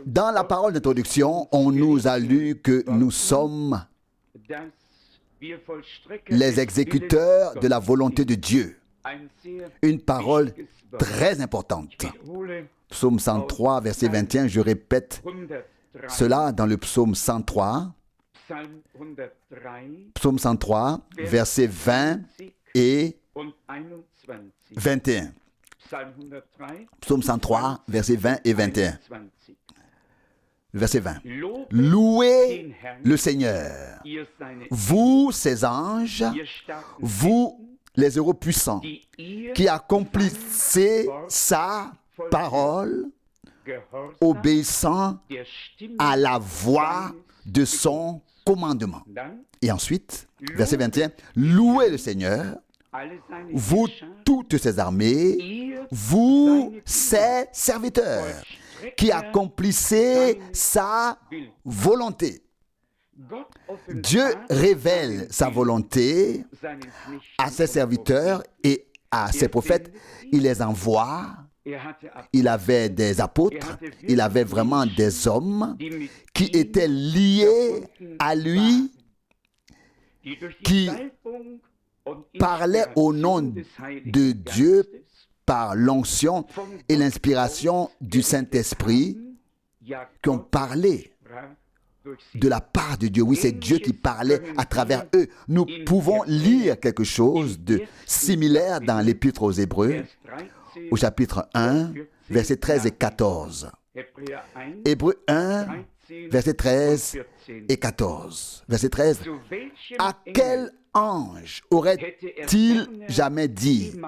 Dans la parole d'introduction, on nous a lu que nous sommes les exécuteurs de la volonté de Dieu. Une parole très importante. Psaume 103, verset 21, je répète cela dans le psaume 103. Psaume 103, versets 20 et 21. Psaume 103, versets 20 et 21. Verset 20. Louez le Seigneur, vous ses anges, vous les héros puissants, qui accomplissez sa parole, obéissant à la voix de son commandement. Et ensuite, verset 21, louez le Seigneur, vous toutes ses armées, vous ses serviteurs, qui accomplissez sa volonté. Dieu révèle sa volonté à ses serviteurs et à ses prophètes. Il les envoie. Il avait des apôtres. Il avait vraiment des hommes qui étaient liés à lui, qui parlaient au nom de Dieu par l'onction et l'inspiration du Saint-Esprit, qui ont parlé de la part de Dieu. Oui, c'est Dieu qui parlait à travers eux. Nous pouvons lire quelque chose de similaire dans l'Épître aux Hébreux, au chapitre 1, versets 13 et 14. Hébreux 1, versets 13 et 14. Verset 13. À quel ange aurait-il jamais dit: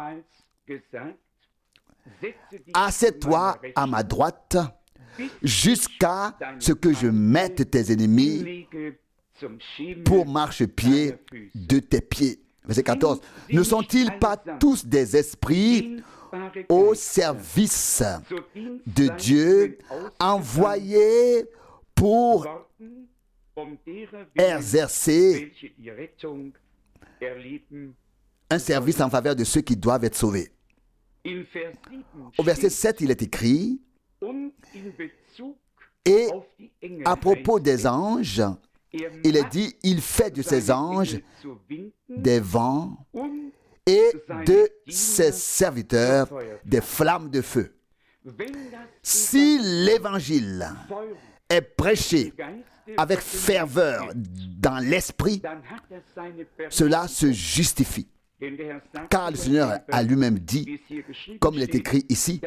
assieds-toi à ma droite jusqu'à ce que je mette tes ennemis pour marchepied de tes pieds. Verset 14. Ne sont-ils pas tous des esprits au service de Dieu, envoyés pour exercer un service en faveur de ceux qui doivent être sauvés? Au verset 7, il est écrit: et à propos des anges, il est dit, il fait de ses anges des vents et de ses serviteurs des flammes de feu. Si l'évangile est prêché avec ferveur dans l'esprit, cela se justifie. Car le Seigneur a lui-même dit, comme il est écrit ici,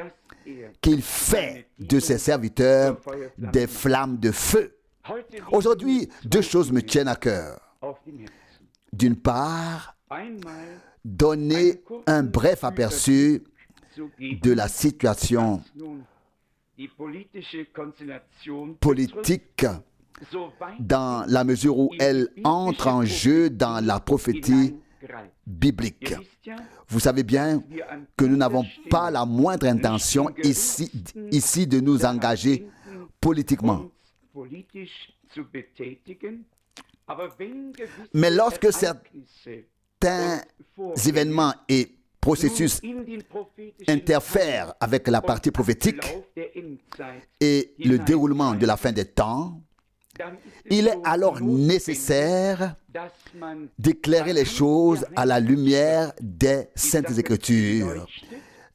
qu'il fait de ses serviteurs des flammes de feu. Aujourd'hui, deux choses me tiennent à cœur. D'une part, donner un bref aperçu de la situation politique dans la mesure où elle entre en jeu dans la prophétie biblique. Vous savez bien que nous n'avons pas la moindre intention ici de nous engager politiquement. Mais lorsque certains événements et processus interfèrent avec la partie prophétique et le déroulement de la fin des temps, il est alors nécessaire d'éclairer les choses à la lumière des Saintes Écritures,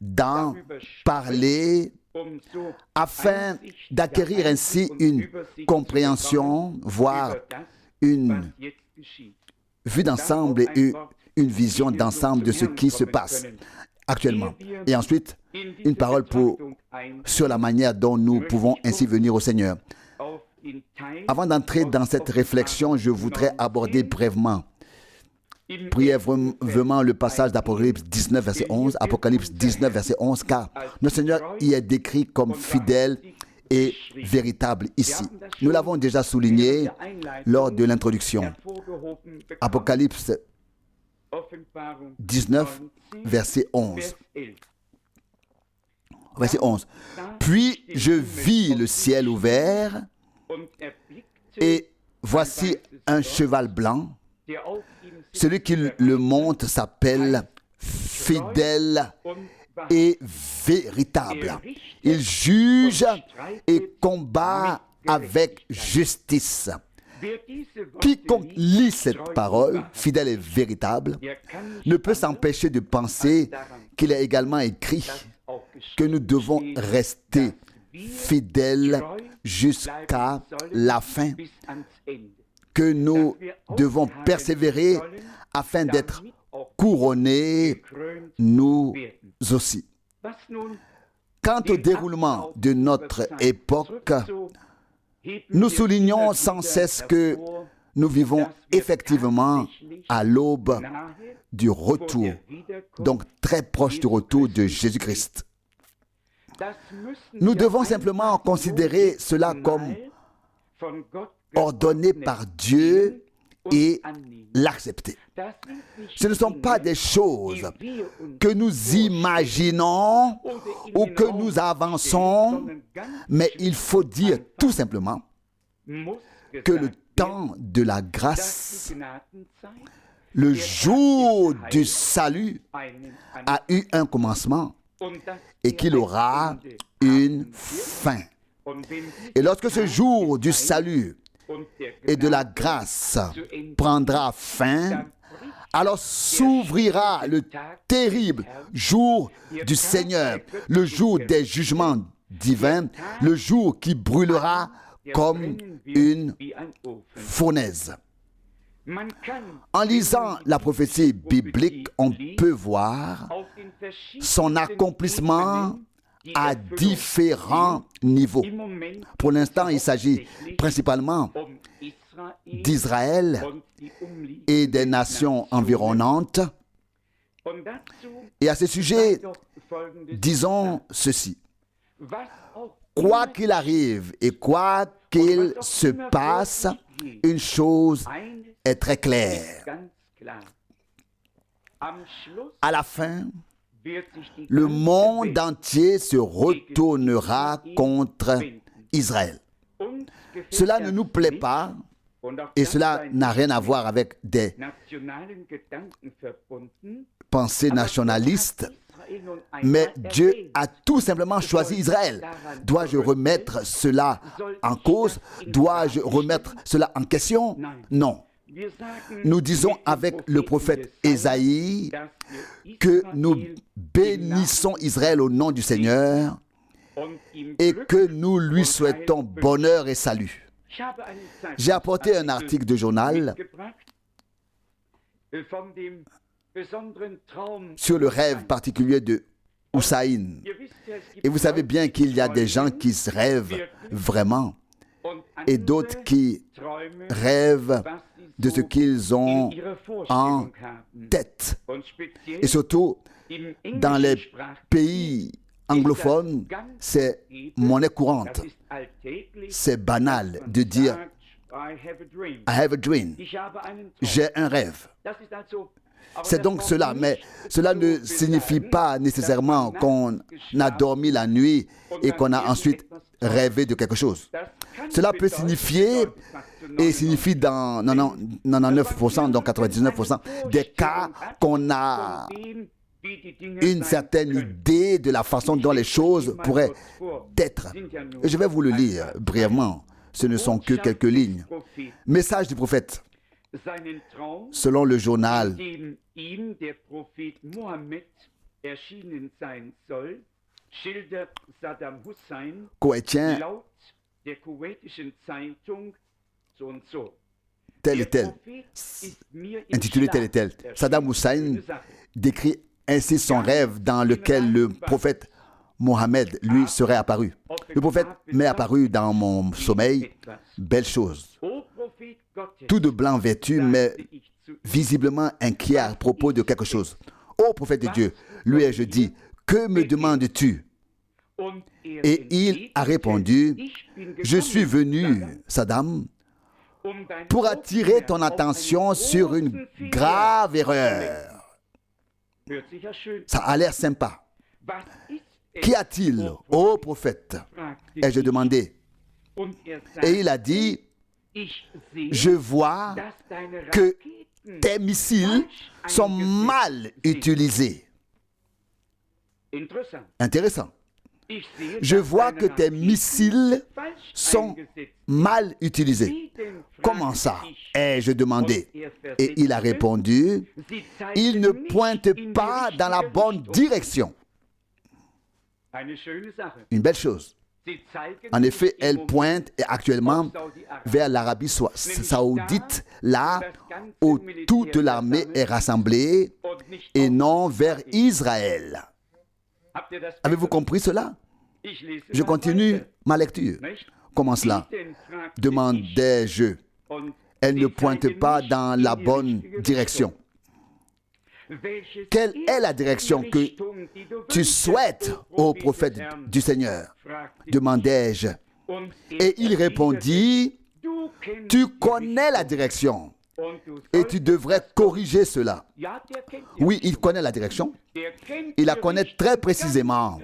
d'en parler afin d'acquérir ainsi une compréhension, voire une vue d'ensemble et une vision d'ensemble de ce qui se passe actuellement. Et ensuite, une parole sur la manière dont nous pouvons ainsi venir au Seigneur. Avant d'entrer dans cette réflexion, je voudrais aborder brièvement le passage d'Apocalypse 19, verset 11, Apocalypse 19, verset 11, car notre Seigneur y est décrit comme fidèle et véritable ici. Nous l'avons déjà souligné lors de l'introduction. Apocalypse 19, verset 11. Verset 11. Puis je vis le ciel ouvert, et voici un cheval blanc. Celui qui le monte s'appelle Fidèle est véritable. Il juge et combat avec justice. Quiconque lit cette parole, fidèle et véritable, ne peut s'empêcher de penser qu'il est également écrit que nous devons rester fidèles jusqu'à la fin, que nous devons persévérer afin d'être couronnés nous aussi. Quant au déroulement de notre époque, nous soulignons sans cesse que nous vivons effectivement à l'aube du retour, donc très proche du retour de Jésus-Christ. Nous devons simplement considérer cela comme ordonné par Dieu et l'accepter. Ce ne sont pas des choses que nous imaginons ou que nous avançons, mais il faut dire tout simplement que le temps de la grâce, le jour du salut, a eu un commencement et qu'il aura une fin. Et lorsque ce jour du salut et de la grâce prendra fin, alors s'ouvrira le terrible jour du Seigneur, le jour des jugements divins, le jour qui brûlera comme une fournaise. En lisant la prophétie biblique, on peut voir son accomplissement à différents niveaux. Pour l'instant, il s'agit principalement d'Israël et des nations environnantes. Et à ce sujet, disons ceci. Quoi qu'il arrive et quoi qu'il se passe, une chose est très claire. À la fin, le monde entier se retournera contre Israël. Cela ne nous plaît pas et cela n'a rien à voir avec des pensées nationalistes, mais Dieu a tout simplement choisi Israël. Dois-je remettre cela en cause? Dois-je remettre cela en question? Non. Nous disons avec le prophète Ésaïe que nous bénissons Israël au nom du Seigneur et que nous lui souhaitons bonheur et salut. J'ai apporté un article de journal sur le rêve particulier de Hussain. Et vous savez bien qu'il y a des gens qui se rêvent vraiment et d'autres qui rêvent de ce qu'ils ont en tête. Et surtout, dans les pays anglophones, c'est monnaie courante. C'est banal de dire « I have a dream ». J'ai un rêve. C'est donc cela, mais cela ne signifie pas nécessairement qu'on a dormi la nuit et qu'on a ensuite rêvé de quelque chose. Cela peut signifier, et signifie dans 99%, donc 99% des cas qu'on a une certaine idée de la façon dont les choses pourraient être. Et je vais vous le lire brièvement. Ce ne sont que quelques lignes. Message du prophète. Selon le journal koweïtien, tel et tel, intitulé tel et tel, Saddam Hussein décrit ainsi son rêve dans lequel le prophète Mohammed lui serait apparu. Le prophète m'est apparu dans mon sommeil, belle chose. Tout de blanc vêtu, mais visiblement inquiet à propos de quelque chose. Ô prophète de Dieu, lui ai-je dit, que me demandes-tu? Et il a répondu, je suis venu, Saddam, pour attirer ton attention sur une grave erreur. Ça a l'air sympa. Qu'y a-t-il, ô prophète? Ai-je demandé. Et il a dit, je vois que tes missiles sont mal utilisés. Intéressant. Je vois que tes missiles sont mal utilisés. Comment ça? Ai-je demandé. Et il a répondu, ils ne pointent pas dans la bonne direction. Une belle chose. En effet, elle pointe actuellement vers l'Arabie saoudite, là où toute l'armée est rassemblée, et non vers Israël. Avez-vous compris cela? Je continue ma lecture. Comment cela? Demandai-je. Elle ne pointe pas dans la bonne direction. Quelle est la direction que tu souhaites au prophète du Seigneur? Demandai-je. Et il répondit, tu connais la direction et tu devrais corriger cela. Oui, il connaît la direction. Il la connaît très précisément.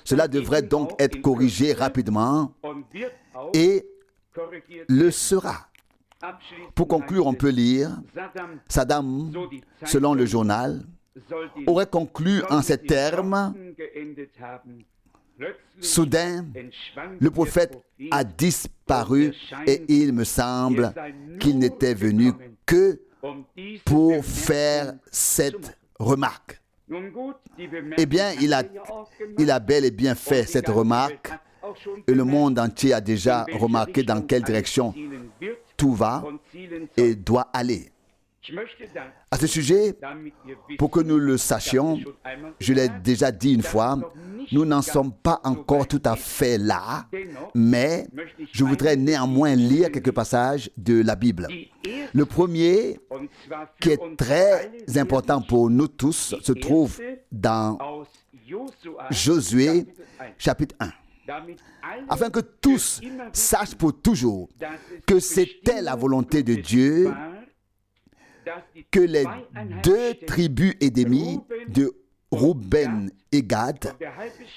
Cela devrait donc être corrigé rapidement et le sera. Pour conclure, on peut lire, Saddam, selon le journal, aurait conclu en ces termes, soudain, le prophète a disparu et il me semble qu'il n'était venu que pour faire cette remarque. Eh bien, il a bel et bien fait cette remarque et le monde entier a déjà remarqué dans quelle direction tout va et doit aller. À ce sujet, pour que nous le sachions, je l'ai déjà dit une fois, nous n'en sommes pas encore tout à fait là, mais je voudrais néanmoins lire quelques passages de la Bible. Le premier, qui est très important pour nous tous, se trouve dans Josué, chapitre 1. Afin que tous sachent pour toujours que c'était la volonté de Dieu que les deux tribus édémies de Rouben et Gad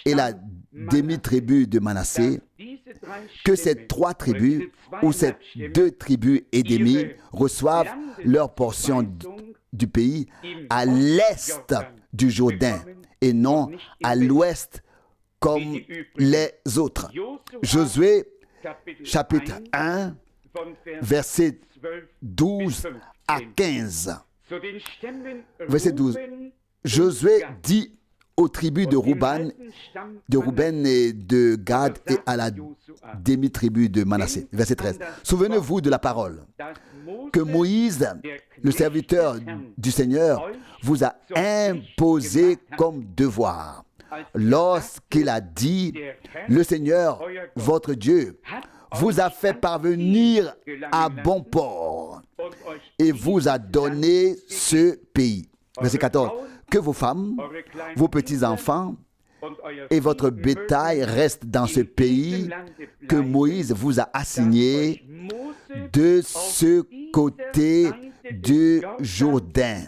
et la demi-tribu de Manassé, que ces trois tribus ou ces deux tribus édémies reçoivent leur portion du pays à l'est du Jourdain et non à l'ouest comme les autres. Josué, chapitre 1, verset 12 à 15. Verset 12. Josué dit aux tribus de Rouben et de Gad et à la demi-tribu de Manassé. Verset 13. Souvenez-vous de la parole que Moïse, le serviteur du Seigneur, vous a imposé comme devoir. Lorsqu'il a dit, le Seigneur, votre Dieu, vous a fait parvenir à bon port et vous a donné ce pays. Verset 14. Que vos femmes, vos petits-enfants et votre bétail restent dans ce pays que Moïse vous a assigné de ce côté du Jourdain.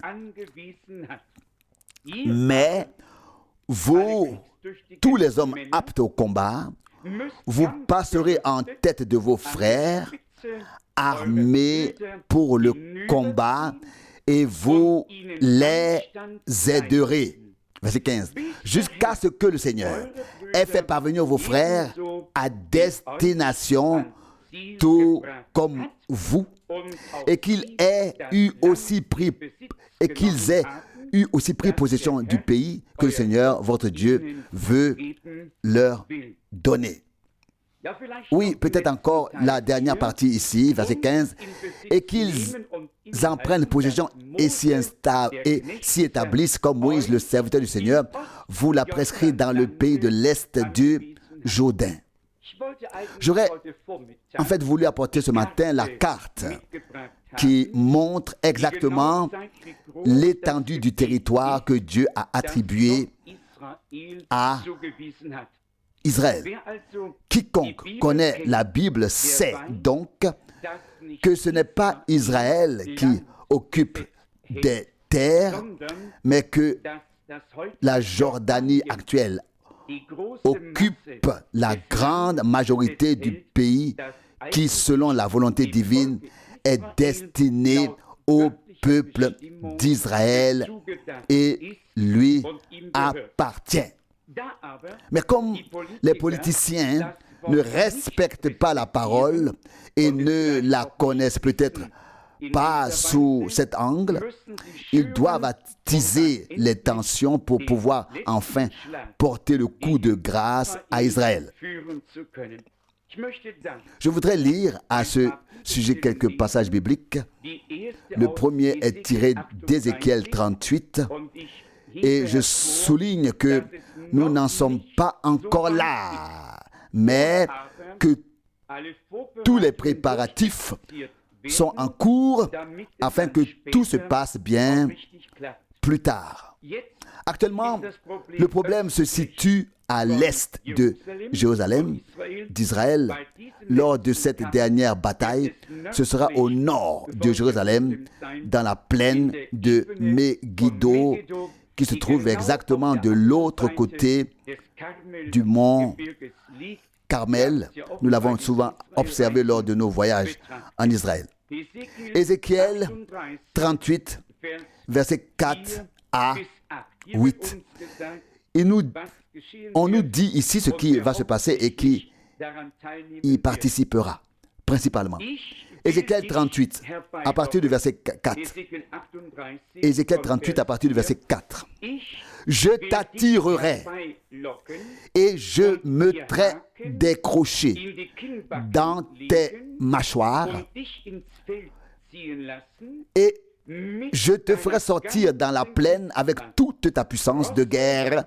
Mais vous, tous les hommes aptes au combat, vous passerez en tête de vos frères, armés pour le combat, et vous les aiderez. Verset 15. Jusqu'à ce que le Seigneur ait fait parvenir vos frères à destination, tout comme vous, et qu'ils aient eu aussi pris possession du pays que le Seigneur, votre Dieu, veut leur donner. Oui, peut-être encore la dernière partie ici, verset 15, et qu'ils en prennent possession et s'y établissent comme Moïse, le serviteur du Seigneur, vous l'a prescrit dans le pays de l'Est du Jourdain. J'aurais en fait voulu apporter ce matin la carte qui montre exactement l'étendue du territoire que Dieu a attribué à Israël. Quiconque connaît la Bible sait donc que ce n'est pas Israël qui occupe des terres, mais que la Jordanie actuelle occupe la grande majorité du pays qui, selon la volonté divine, est destiné au peuple d'Israël et lui appartient. Mais comme les politiciens ne respectent pas la parole et ne la connaissent peut-être pas sous cet angle, ils doivent attiser les tensions pour pouvoir enfin porter le coup de grâce à Israël. Je voudrais lire à ce sujet quelques passages bibliques. Le premier est tiré d'Ézéchiel 38 et je souligne que nous n'en sommes pas encore là, mais que tous les préparatifs sont en cours afin que tout se passe bien plus tard. Actuellement, le problème se situe à l'est de Jérusalem, d'Israël. Lors de cette dernière bataille, ce sera au nord de Jérusalem, dans la plaine de Megiddo, qui se trouve exactement de l'autre côté du mont Carmel. Nous l'avons souvent observé lors de nos voyages en Israël. Ézéchiel 38, versets 4 à 8. On nous dit ici ce qui va se passer et qui y participera principalement. Ézéchiel 38, à partir du verset 4. Ézéchiel 38, à partir du verset 4. Je t'attirerai et je mettrai des crochets dans tes mâchoires et je te ferai sortir dans la plaine avec toute ta puissance de guerre,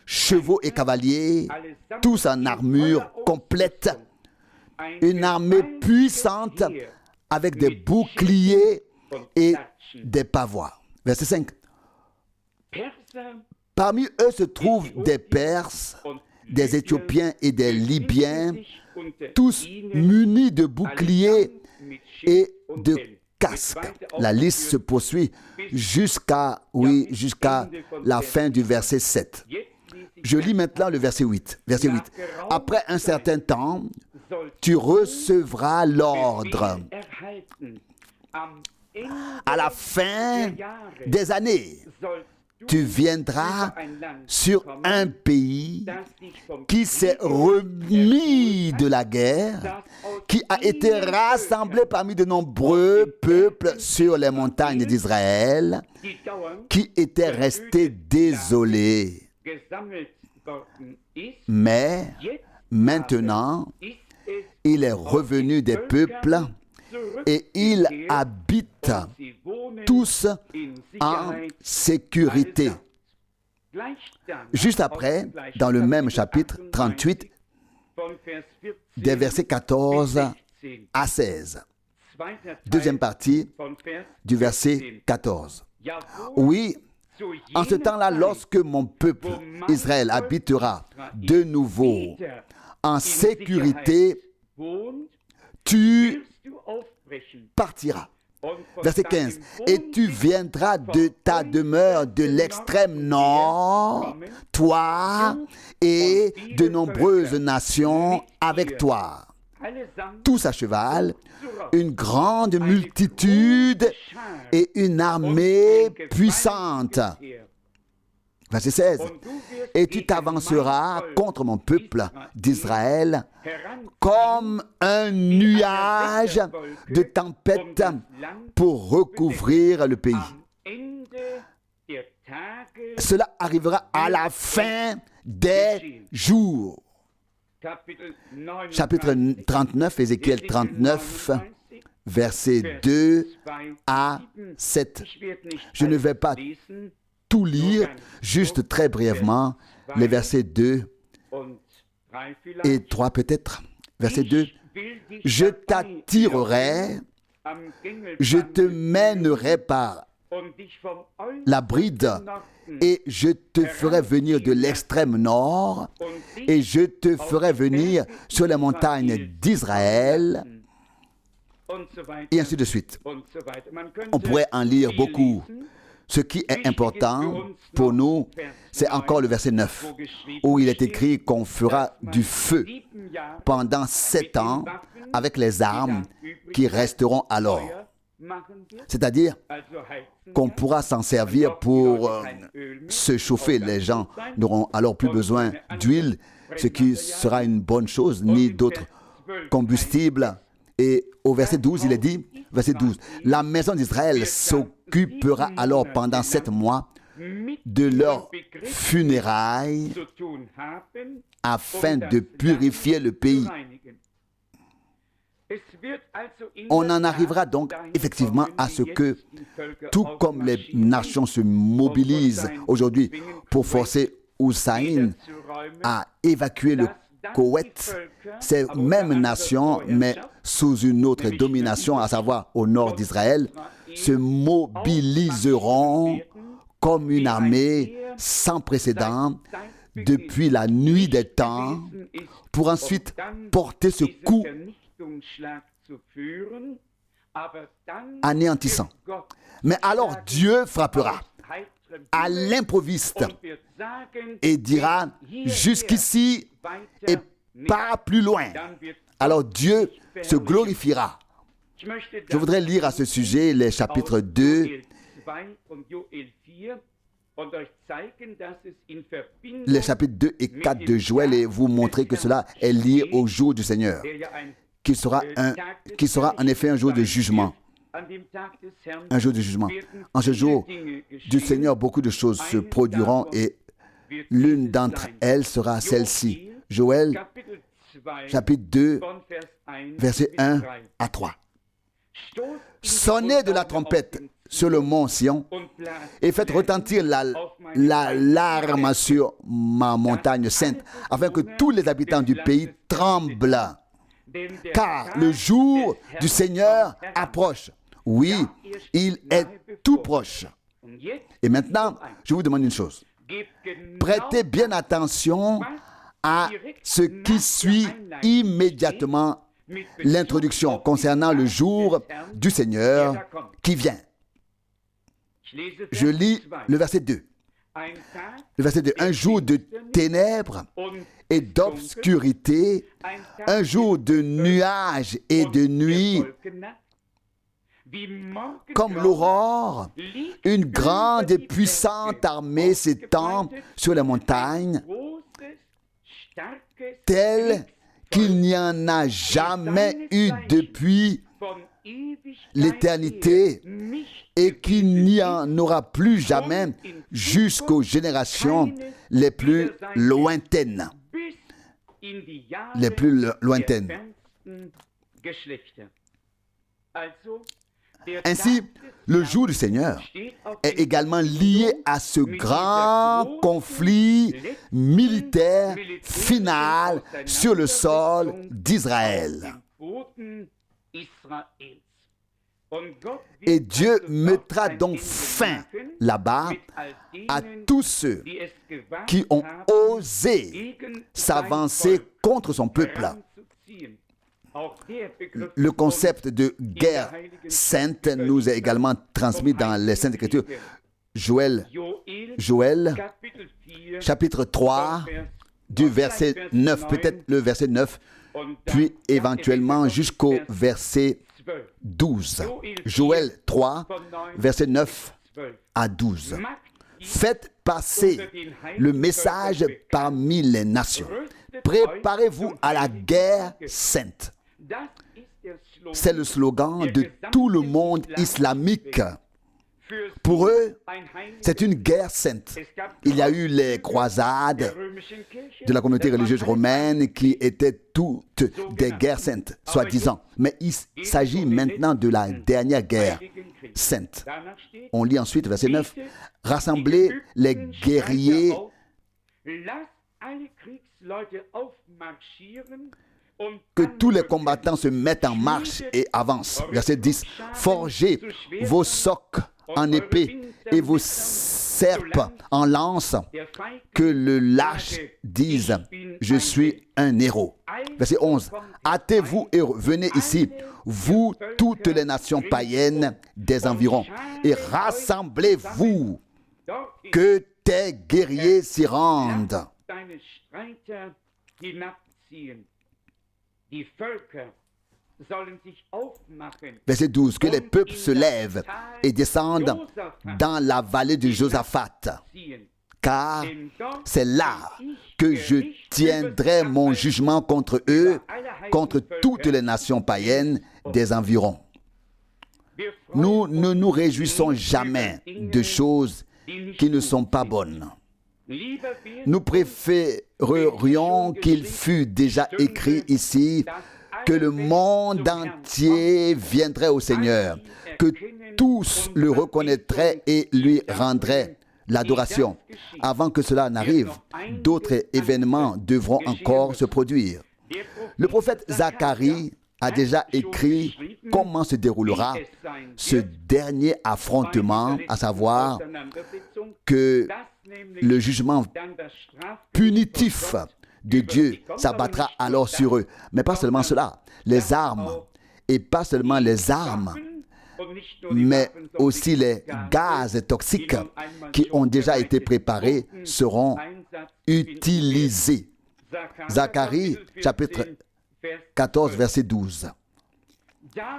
chevaux et cavaliers, tous en armure complète, une armée puissante avec des boucliers et des pavoirs. Verset 5. Parmi eux se trouvent des Perses, des Éthiopiens et des Libyens, tous munis de boucliers et de casques. La liste se poursuit jusqu'à la fin du verset 7. Je lis maintenant le verset 8. Verset 8. Après un certain temps, tu recevras l'ordre. À la fin des années, tu viendras sur un pays qui s'est remis de la guerre, qui a été rassemblé parmi de nombreux peuples sur les montagnes d'Israël, qui étaient restés désolés. Mais maintenant, il est revenu des peuples et il habite tous en sécurité. Juste après, dans le même chapitre 38, des versets 14 à 16. Deuxième partie du verset 14. Oui, en ce temps-là, lorsque mon peuple Israël habitera de nouveau en sécurité, tu partiras. Verset 15. Et tu viendras de ta demeure de l'extrême nord, toi et de nombreuses nations avec toi. Tous à cheval, une grande multitude et une armée puissante. Verset 16. Et tu t'avanceras contre mon peuple d'Israël comme un nuage de tempête pour recouvrir le pays. Cela arrivera à la fin des jours. Chapitre 39, Ézéchiel 39, versets 2 à 7. Je ne vais pas tout lire, juste très brièvement, les versets 2 et 3 peut-être. Verset 2. Je t'attirerai, je te mènerai par la bride et je te ferai venir de l'extrême nord et je te ferai venir sur les montagnes d'Israël et ainsi de suite. On pourrait en lire beaucoup. Ce qui est important pour nous, c'est encore le verset 9, où il est écrit qu'on fera du feu pendant 7 ans avec les armes qui resteront alors. C'est-à-dire qu'on pourra s'en servir pour se chauffer. Les gens n'auront alors plus besoin d'huile, ce qui sera une bonne chose, ni d'autres combustibles. Et au verset 12, il est dit, verset 12, la maison d'Israël s'occupera alors pendant 7 mois de leurs funérailles afin de purifier le pays. On en arrivera donc effectivement à ce que, tout comme les nations se mobilisent aujourd'hui pour forcer Hussein à évacuer le Koweït, ces mêmes nations, mais sous une autre domination, à savoir au nord d'Israël, se mobiliseront comme une armée sans précédent depuis la nuit des temps pour ensuite porter ce coup anéantissant. Mais alors Dieu frappera à l'improviste et dira jusqu'ici et pas plus loin. Alors Dieu se glorifiera. Je voudrais lire à ce sujet les chapitres 2, les chapitres 2 et 4 de Joël et vous montrer que cela est lié au jour du Seigneur, qui sera en effet un jour de jugement. Un jour de jugement. En ce jour du Seigneur, beaucoup de choses se produiront et l'une d'entre elles sera celle-ci. Joël, chapitre 2, versets 1 à 3. Sonnez de la trompette sur le mont Sion et faites retentir l'alarme sur ma montagne sainte, afin que tous les habitants du pays tremblent. Car le jour du Seigneur approche. Oui, il est tout proche. Et maintenant, je vous demande une chose. Prêtez bien attention à ce qui suit immédiatement l'introduction concernant le jour du Seigneur qui vient. Je lis le verset 2. Le verset 2. Un jour de ténèbres et d'obscurité, un jour de nuages et de nuit, comme l'aurore, une grande et puissante armée s'étend sur les montagnes, telle qu'il n'y en a jamais eu depuis l'éternité et qu'il n'y en aura plus jamais jusqu'aux générations les plus lointaines. Les plus lointaines. Ainsi, le jour du Seigneur est également lié à ce grand conflit militaire final sur le sol d'Israël. Et Dieu mettra donc fin là-bas à tous ceux qui ont osé s'avancer contre son peuple. Le concept de guerre sainte nous est également transmis dans les Saintes Écritures. Joël, chapitre 3, du verset 9, peut-être le verset 9, puis éventuellement jusqu'au verset 12. Joël 3, verset 9 à 12. Faites passer le message parmi les nations. Préparez-vous à la guerre sainte. C'est le slogan de tout le monde islamique. Pour eux, c'est une guerre sainte. Il y a eu les croisades de la communauté religieuse romaine qui étaient toutes des guerres saintes, soi-disant. Mais il s'agit maintenant de la dernière guerre sainte. On lit ensuite, verset 9, « Rassemblez les guerriers que tous les combattants se mettent en marche et avancent. » Verset 10. « Forgez vos socs en épée et vos serpes en lance, que le lâche dise, je suis un héros. » Verset 11. « Hâtez-vous et venez ici, vous toutes les nations païennes des environs, et rassemblez-vous, que tes guerriers s'y rendent. » Verset 12, que les peuples se lèvent et descendent dans la vallée de Josaphat, car c'est là que je tiendrai mon jugement contre eux, contre toutes les nations païennes des environs. Nous ne nous réjouissons jamais de choses qui ne sont pas bonnes. Nous préférerions qu'il fût déjà écrit ici que le monde entier viendrait au Seigneur, que tous le reconnaîtraient et lui rendraient l'adoration. Avant que cela n'arrive, d'autres événements devront encore se produire. Le prophète Zacharie a déjà écrit comment se déroulera ce dernier affrontement, à savoir que le jugement punitif de Dieu s'abattra alors sur eux. Mais pas seulement cela, les armes, et pas seulement les armes, mais aussi les gaz toxiques qui ont déjà été préparés seront utilisés. Zacharie, chapitre 14, verset 12.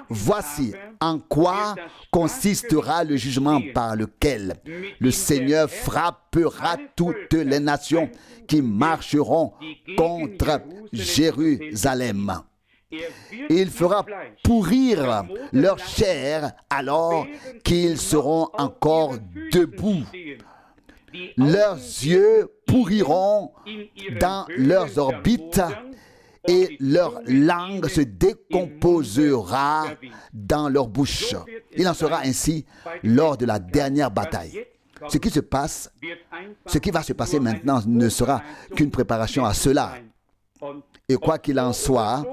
Voici en quoi consistera le jugement par lequel le Seigneur frappera toutes les nations qui marcheront contre Jérusalem. Il fera pourrir leur chair alors qu'ils seront encore debout. Leurs yeux pourriront dans leurs orbites et leur langue se décomposera dans leur bouche. Il en sera ainsi lors de la dernière bataille. Ce qui va se passer maintenant ne sera qu'une préparation à cela. Et quoi qu'il en soit,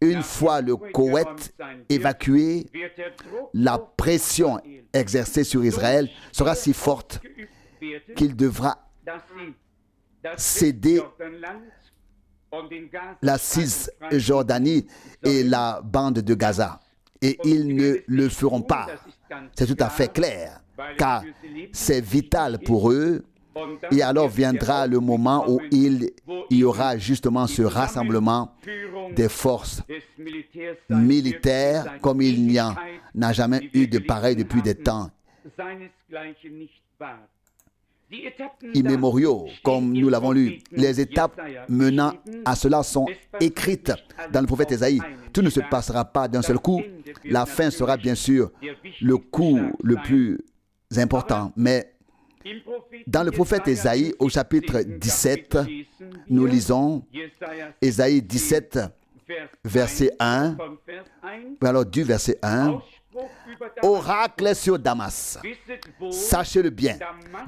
une fois le Koweït évacué, la pression exercée sur Israël sera si forte qu'il devra céder la Cisjordanie et la bande de Gaza. Et ils ne le feront pas. C'est tout à fait clair, car c'est vital pour eux. Et alors viendra le moment où il y aura justement ce rassemblement des forces militaires comme il n'y en a jamais eu de pareil depuis des temps immémoriaux, comme nous l'avons lu. Les étapes menant à cela sont écrites dans le prophète Ésaïe. Tout ne se passera pas d'un seul coup. La fin sera bien sûr le coup le plus important. Mais dans le prophète Ésaïe, au chapitre 17, nous lisons Ésaïe 17, verset 1. Alors du verset 1. Oracle sur Damas. Sachez-le bien,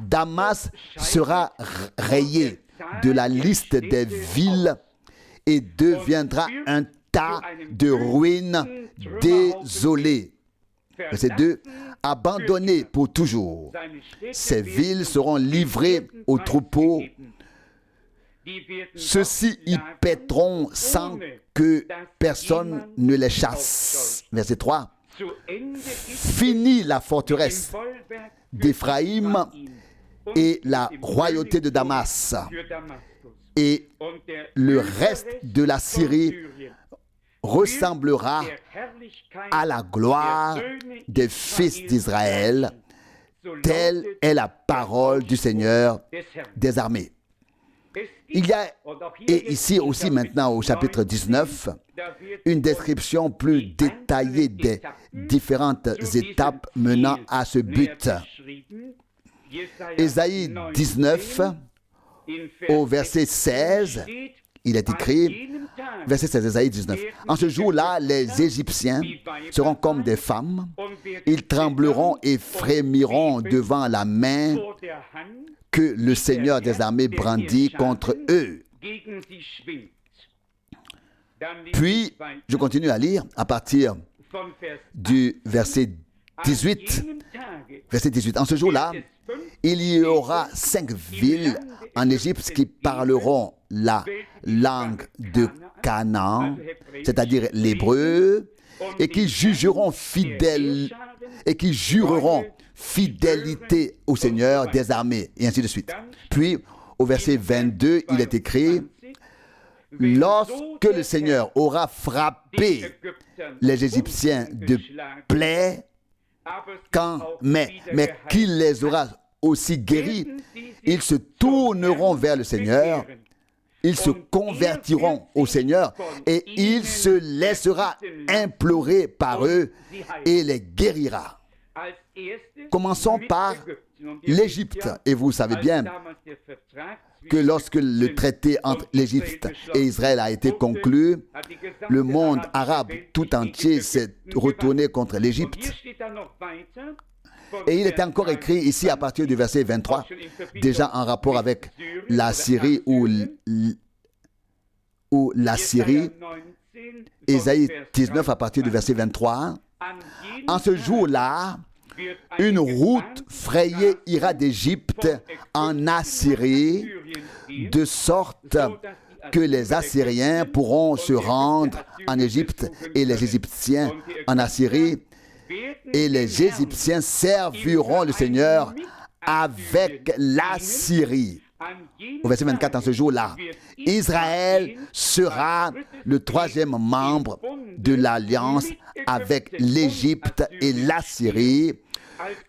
Damas sera rayé de la liste des villes et deviendra un tas de ruines désolées. Verset 2. Abandonnées pour toujours. Ces villes seront livrées aux troupeaux. Ceux-ci y paîtront sans que personne ne les chasse. Verset 3. Fini la forteresse d'Éphraïm et la royauté de Damas, et le reste de la Syrie ressemblera à la gloire des fils d'Israël. Telle est la parole du Seigneur des armées. Il y a, et ici aussi maintenant au chapitre 19, une description plus détaillée des différentes étapes menant à ce but. Ésaïe 19, au verset 16, il est écrit, verset 16, Ésaïe 19. En ce jour-là, les Égyptiens seront comme des femmes. Ils trembleront et frémiront devant la main que le Seigneur des armées brandit contre eux. Puis, je continue à lire à partir du verset 18. Verset 18. En ce jour-là, il y aura 5 villes en Égypte qui parleront la langue de Canaan, c'est-à-dire l'hébreu, et qui jureront fidélité au Seigneur des armées, et ainsi de suite. Puis, au verset 22, il est écrit, lorsque le Seigneur aura frappé les Égyptiens de plaies, mais qu'il les aura aussi guéris, ils se tourneront vers le Seigneur, ils se convertiront au Seigneur et il se laissera implorer par eux et les guérira. Commençons par l'Égypte. Et vous savez bien que lorsque le traité entre l'Égypte et Israël a été conclu, le monde arabe tout entier s'est retourné contre l'Égypte. Et il est encore écrit ici à partir du verset 23, déjà en rapport avec la Syrie ou la Syrie, Ésaïe 19 à partir du verset 23. En ce jour-là, une route frayée ira d'Égypte en Assyrie, de sorte que les Assyriens pourront se rendre en Égypte et les Égyptiens en Assyrie, et les Égyptiens serviront le Seigneur avec l'Assyrie. Au verset 24, en ce jour-là, Israël sera le troisième membre de l'alliance avec l'Égypte et l'Assyrie,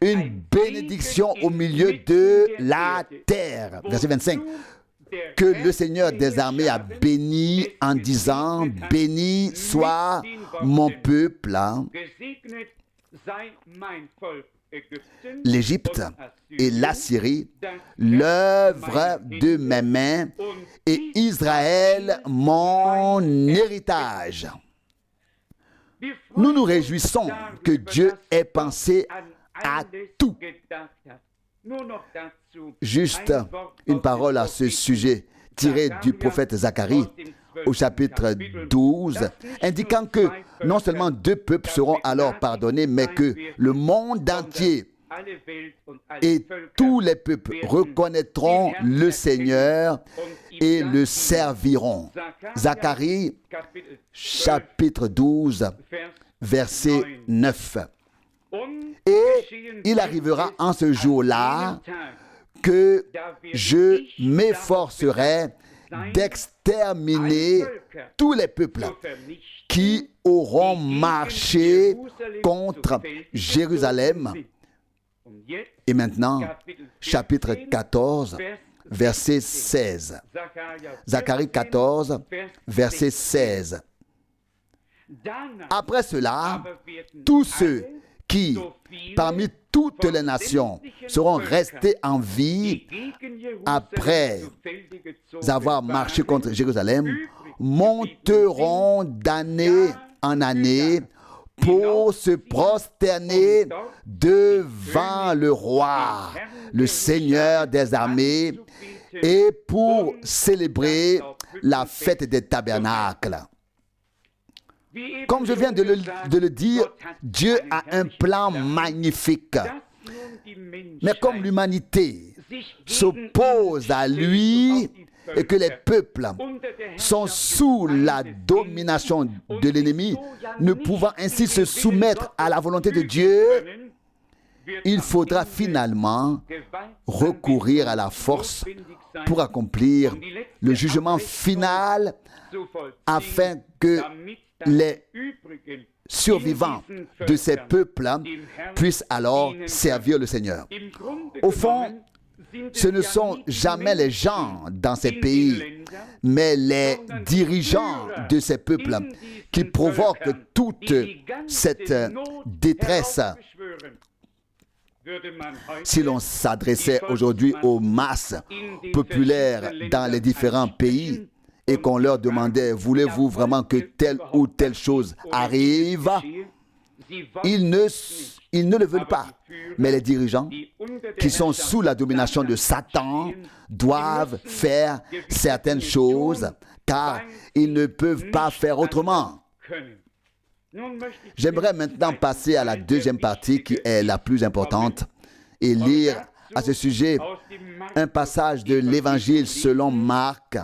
une bénédiction au milieu de la terre. Verset 25. Que le Seigneur des armées a béni en disant, béni soit mon peuple, l'Égypte et l'Assyrie, l'œuvre de mes mains, et Israël, mon héritage. Nous nous réjouissons que Dieu ait pensé à tout. Juste une parole à ce sujet, tirée du prophète Zacharie au chapitre 12, indiquant que non seulement 2 peuples seront alors pardonnés, mais que le monde entier et tous les peuples reconnaîtront le Seigneur et le serviront. Zacharie, chapitre 12, verset 9. Et il arrivera en ce jour-là que je m'efforcerai d'exterminer tous les peuples qui auront marché contre Jérusalem. Et maintenant, chapitre 14, verset 16. Zacharie 14, verset 16. Après cela, tous ceux qui, parmi toutes les nations, seront restés en vie après avoir marché contre Jérusalem, monteront d'année en année pour se prosterner devant le roi, le Seigneur des armées, et pour célébrer la fête des tabernacles. Comme je viens de le dire, Dieu a un plan magnifique. Mais comme l'humanité s'oppose à lui et que les peuples sont sous la domination de l'ennemi, ne pouvant ainsi se soumettre à la volonté de Dieu, il faudra finalement recourir à la force pour accomplir le jugement final afin que les survivants de ces peuples puissent alors servir le Seigneur. Au fond, ce ne sont jamais les gens dans ces pays, mais les dirigeants de ces peuples qui provoquent toute cette détresse. Si l'on s'adressait aujourd'hui aux masses populaires dans les différents pays, et qu'on leur demandait, voulez-vous vraiment que telle ou telle chose arrive? Ils ne le veulent pas. Mais les dirigeants qui sont sous la domination de Satan doivent faire certaines choses car ils ne peuvent pas faire autrement. J'aimerais maintenant passer à la deuxième partie qui est la plus importante et lire à ce sujet un passage de l'Évangile selon Marc,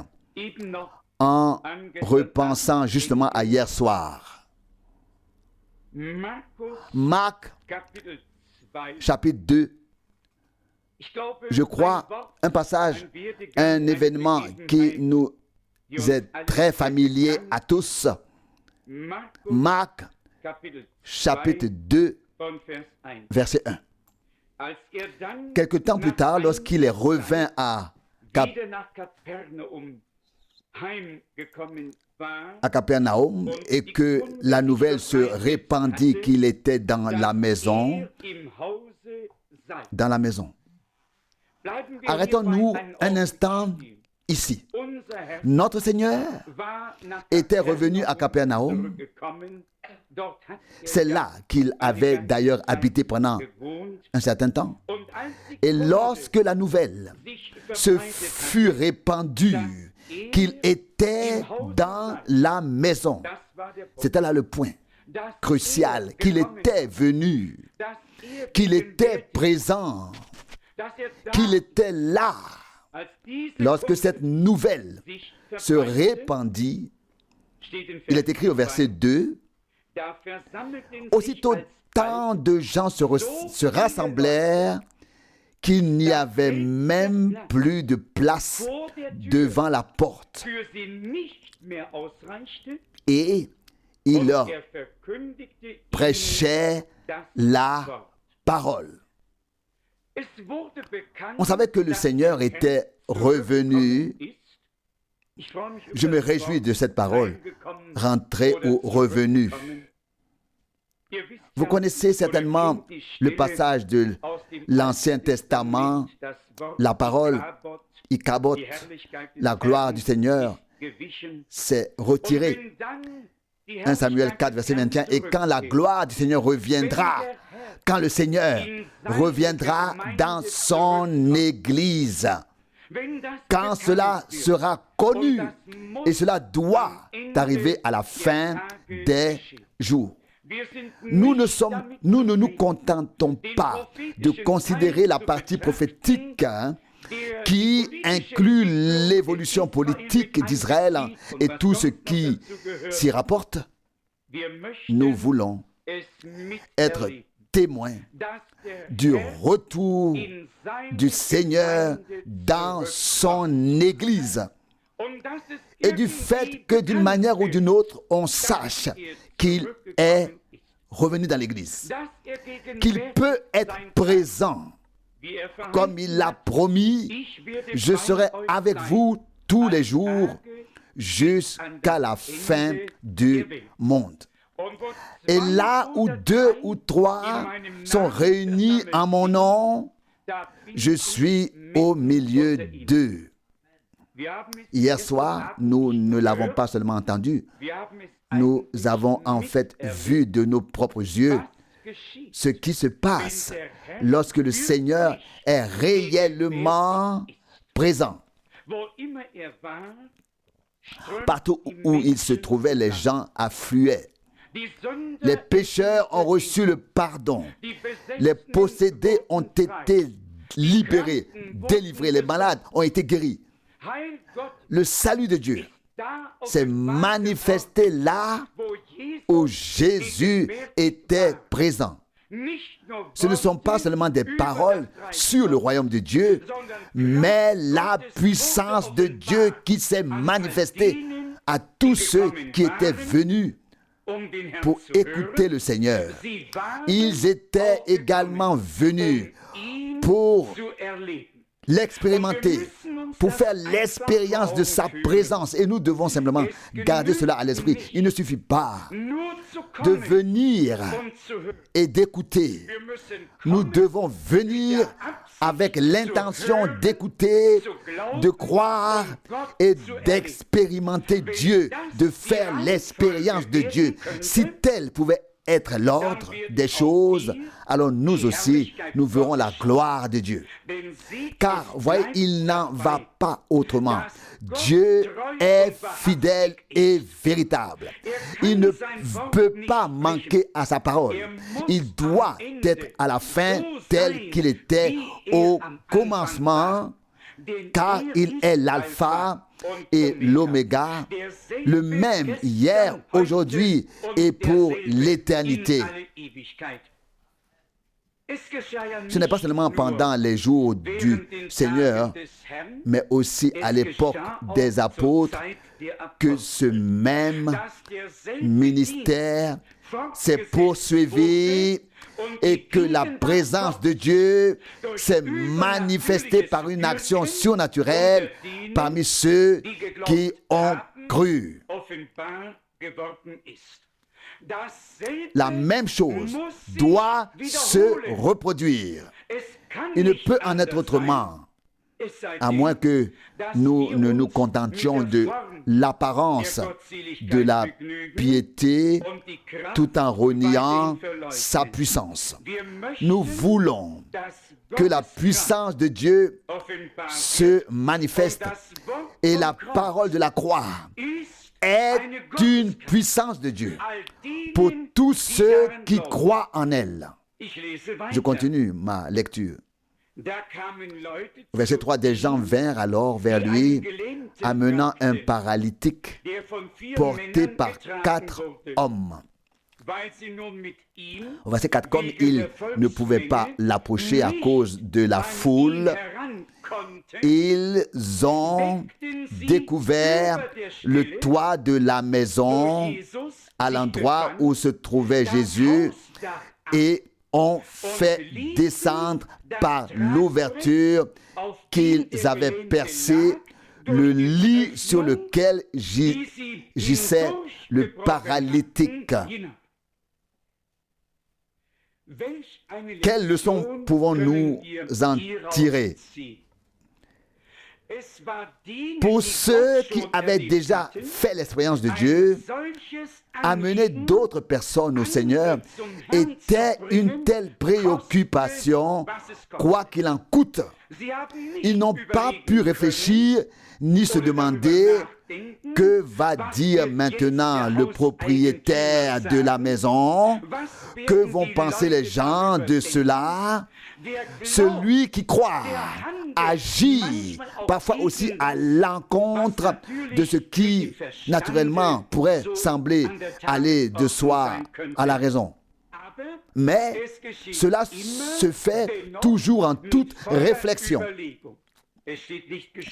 en repensant justement à hier soir. Marc, chapitre 2, je crois, un passage, un événement qui nous est très familier à tous. Marc, chapitre 2, verset 1. Quelque temps plus tard, lorsqu'il est revint à Capernaum et que la nouvelle se répandit qu'il était dans la maison. Arrêtons-nous un instant ici. Notre Seigneur était revenu à Capernaum. C'est là qu'il avait d'ailleurs habité pendant un certain temps. Et lorsque la nouvelle se fut répandue qu'il était dans la maison, c'était là le point crucial, qu'il était venu, qu'il était présent, qu'il était là. Lorsque cette nouvelle se répandit, il est écrit au verset 2, aussitôt tant de gens se rassemblèrent qu'il n'y avait même plus de place devant la porte. Et il leur prêchait la parole. On savait que le Seigneur était revenu. Je me réjouis de cette parole, rentrer ou revenu. Vous connaissez certainement le passage de l'Ancien Testament, la parole, Ikabot, la gloire du Seigneur s'est retirée. 1 Samuel 4, verset 21. Et quand la gloire du Seigneur reviendra, quand le Seigneur reviendra dans son Église, quand cela sera connu, et cela doit arriver à la fin des jours. Nous ne nous contentons pas de considérer la partie prophétique qui inclut l'évolution politique d'Israël et tout ce qui s'y rapporte. Nous voulons être témoins du retour du Seigneur dans son Église et du fait que d'une manière ou d'une autre, on sache qu'il est revenu dans l'Église, qu'il peut être présent comme il l'a promis. Je serai avec vous tous les jours jusqu'à la fin du monde. Et là où 2 ou 3 sont réunis en mon nom, je suis au milieu d'eux. Hier soir, nous ne l'avons pas seulement entendu, nous avons en fait vu de nos propres yeux ce qui se passe lorsque le Seigneur est réellement présent. Partout où il se trouvait, les gens affluaient. Les pécheurs ont reçu le pardon. Les possédés ont été libérés, délivrés. Les malades ont été guéris. Le salut de Dieu s'est manifesté là où Jésus était présent. Ce ne sont pas seulement des paroles sur le royaume de Dieu, mais la puissance de Dieu qui s'est manifestée à tous ceux qui étaient venus pour écouter le Seigneur. Ils étaient également venus pour l'expérimenter, pour faire l'expérience de sa présence. Et nous devons simplement garder cela à l'esprit. Il ne suffit pas de venir et d'écouter. Nous devons venir avec l'intention d'écouter, de croire et d'expérimenter Dieu, de faire l'expérience de Dieu. Si tel pouvait être l'ordre des choses, alors nous aussi, nous verrons la gloire de Dieu. Car, voyez, il n'en va pas autrement. Dieu est fidèle et véritable. Il ne peut pas manquer à sa parole. Il doit être à la fin tel qu'il était au commencement, car il est l'alpha et l'oméga, le même hier, aujourd'hui et pour l'éternité. Ce n'est pas seulement pendant les jours du Seigneur, mais aussi à l'époque des apôtres, que ce même ministère s'est poursuivi et que la présence de Dieu s'est manifestée par une action surnaturelle parmi ceux qui ont cru. La même chose doit se reproduire. Il ne peut en être autrement, à moins que nous ne nous contentions de l'apparence de la piété tout en reniant sa puissance. Nous voulons que la puissance de Dieu se manifeste et la parole de la croix est une puissance de Dieu pour tous ceux qui croient en elle. Je continue ma lecture. Verset 3, des gens vinrent alors vers lui, amenant un paralytique porté par 4 hommes. Au verset 4, comme ils ne pouvaient pas l'approcher à cause de la foule, ils ont découvert le toit de la maison à l'endroit où se trouvait Jésus et ont fait descendre par l'ouverture qu'ils avaient percée le lit sur lequel gisait le paralytique. Quelle leçon pouvons-nous en tirer? Pour ceux qui avaient déjà fait l'expérience de Dieu, amener d'autres personnes au Seigneur était une telle préoccupation, quoi qu'il en coûte. Ils n'ont pas pu réfléchir ni se demander que va dire maintenant le propriétaire de la maison, que vont penser les gens de cela. Celui qui croit agit parfois aussi à l'encontre de ce qui naturellement pourrait sembler aller de soi à la raison. Mais cela se fait toujours en toute réflexion.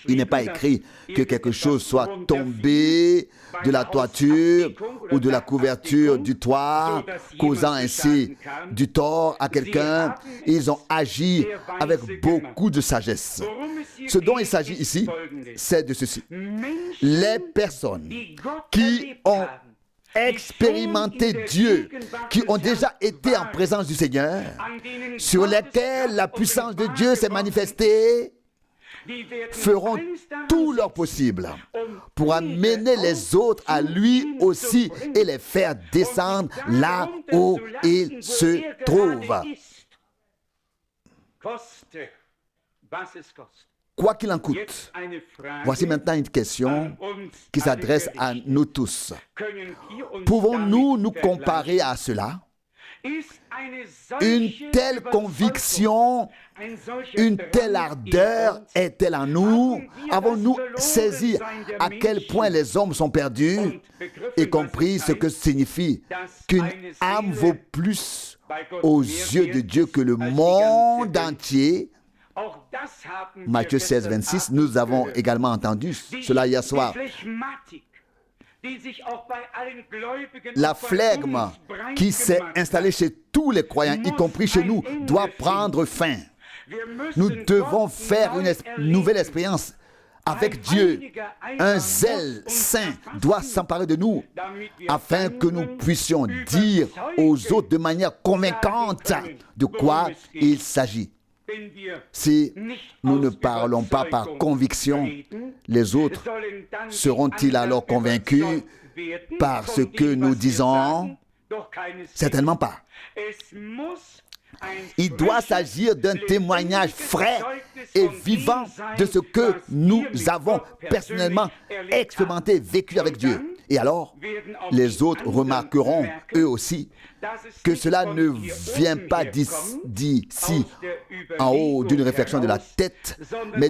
Il n'est pas écrit que quelque chose soit tombé de la toiture ou de la couverture du toit, causant ainsi du tort à quelqu'un. Ils ont agi avec beaucoup de sagesse. Ce dont il s'agit ici, c'est de ceci. Les personnes qui ont expérimenté Dieu, qui ont déjà été en présence du Seigneur, sur lesquels la puissance de Dieu s'est manifestée, feront tout leur possible pour amener les autres à lui aussi et les faire descendre là où ils se trouvent. Quoi qu'il en coûte. Voici maintenant une question qui s'adresse à nous tous. Pouvons-nous nous comparer à cela? Une telle conviction, une telle ardeur est-elle en nous? Avons-nous saisi à quel point les hommes sont perdus et compris ce que signifie qu'une âme vaut plus aux yeux de Dieu que le monde entier? Matthieu 16, 26, nous avons également entendu cela hier soir. La flegme qui s'est installée chez tous les croyants, y compris chez nous, doit prendre fin. Nous devons faire une nouvelle expérience avec Dieu. Un zèle saint doit s'emparer de nous afin que nous puissions dire aux autres de manière convaincante de quoi il s'agit. Si nous ne parlons pas par conviction, les autres seront-ils alors convaincus par ce que nous disons? Certainement pas. Il doit s'agir d'un témoignage frais et vivant de ce que nous avons personnellement expérimenté, vécu avec Dieu. Et alors, les autres remarqueront, eux aussi, que cela ne vient pas d'ici, en haut d'une réflexion de la tête, mais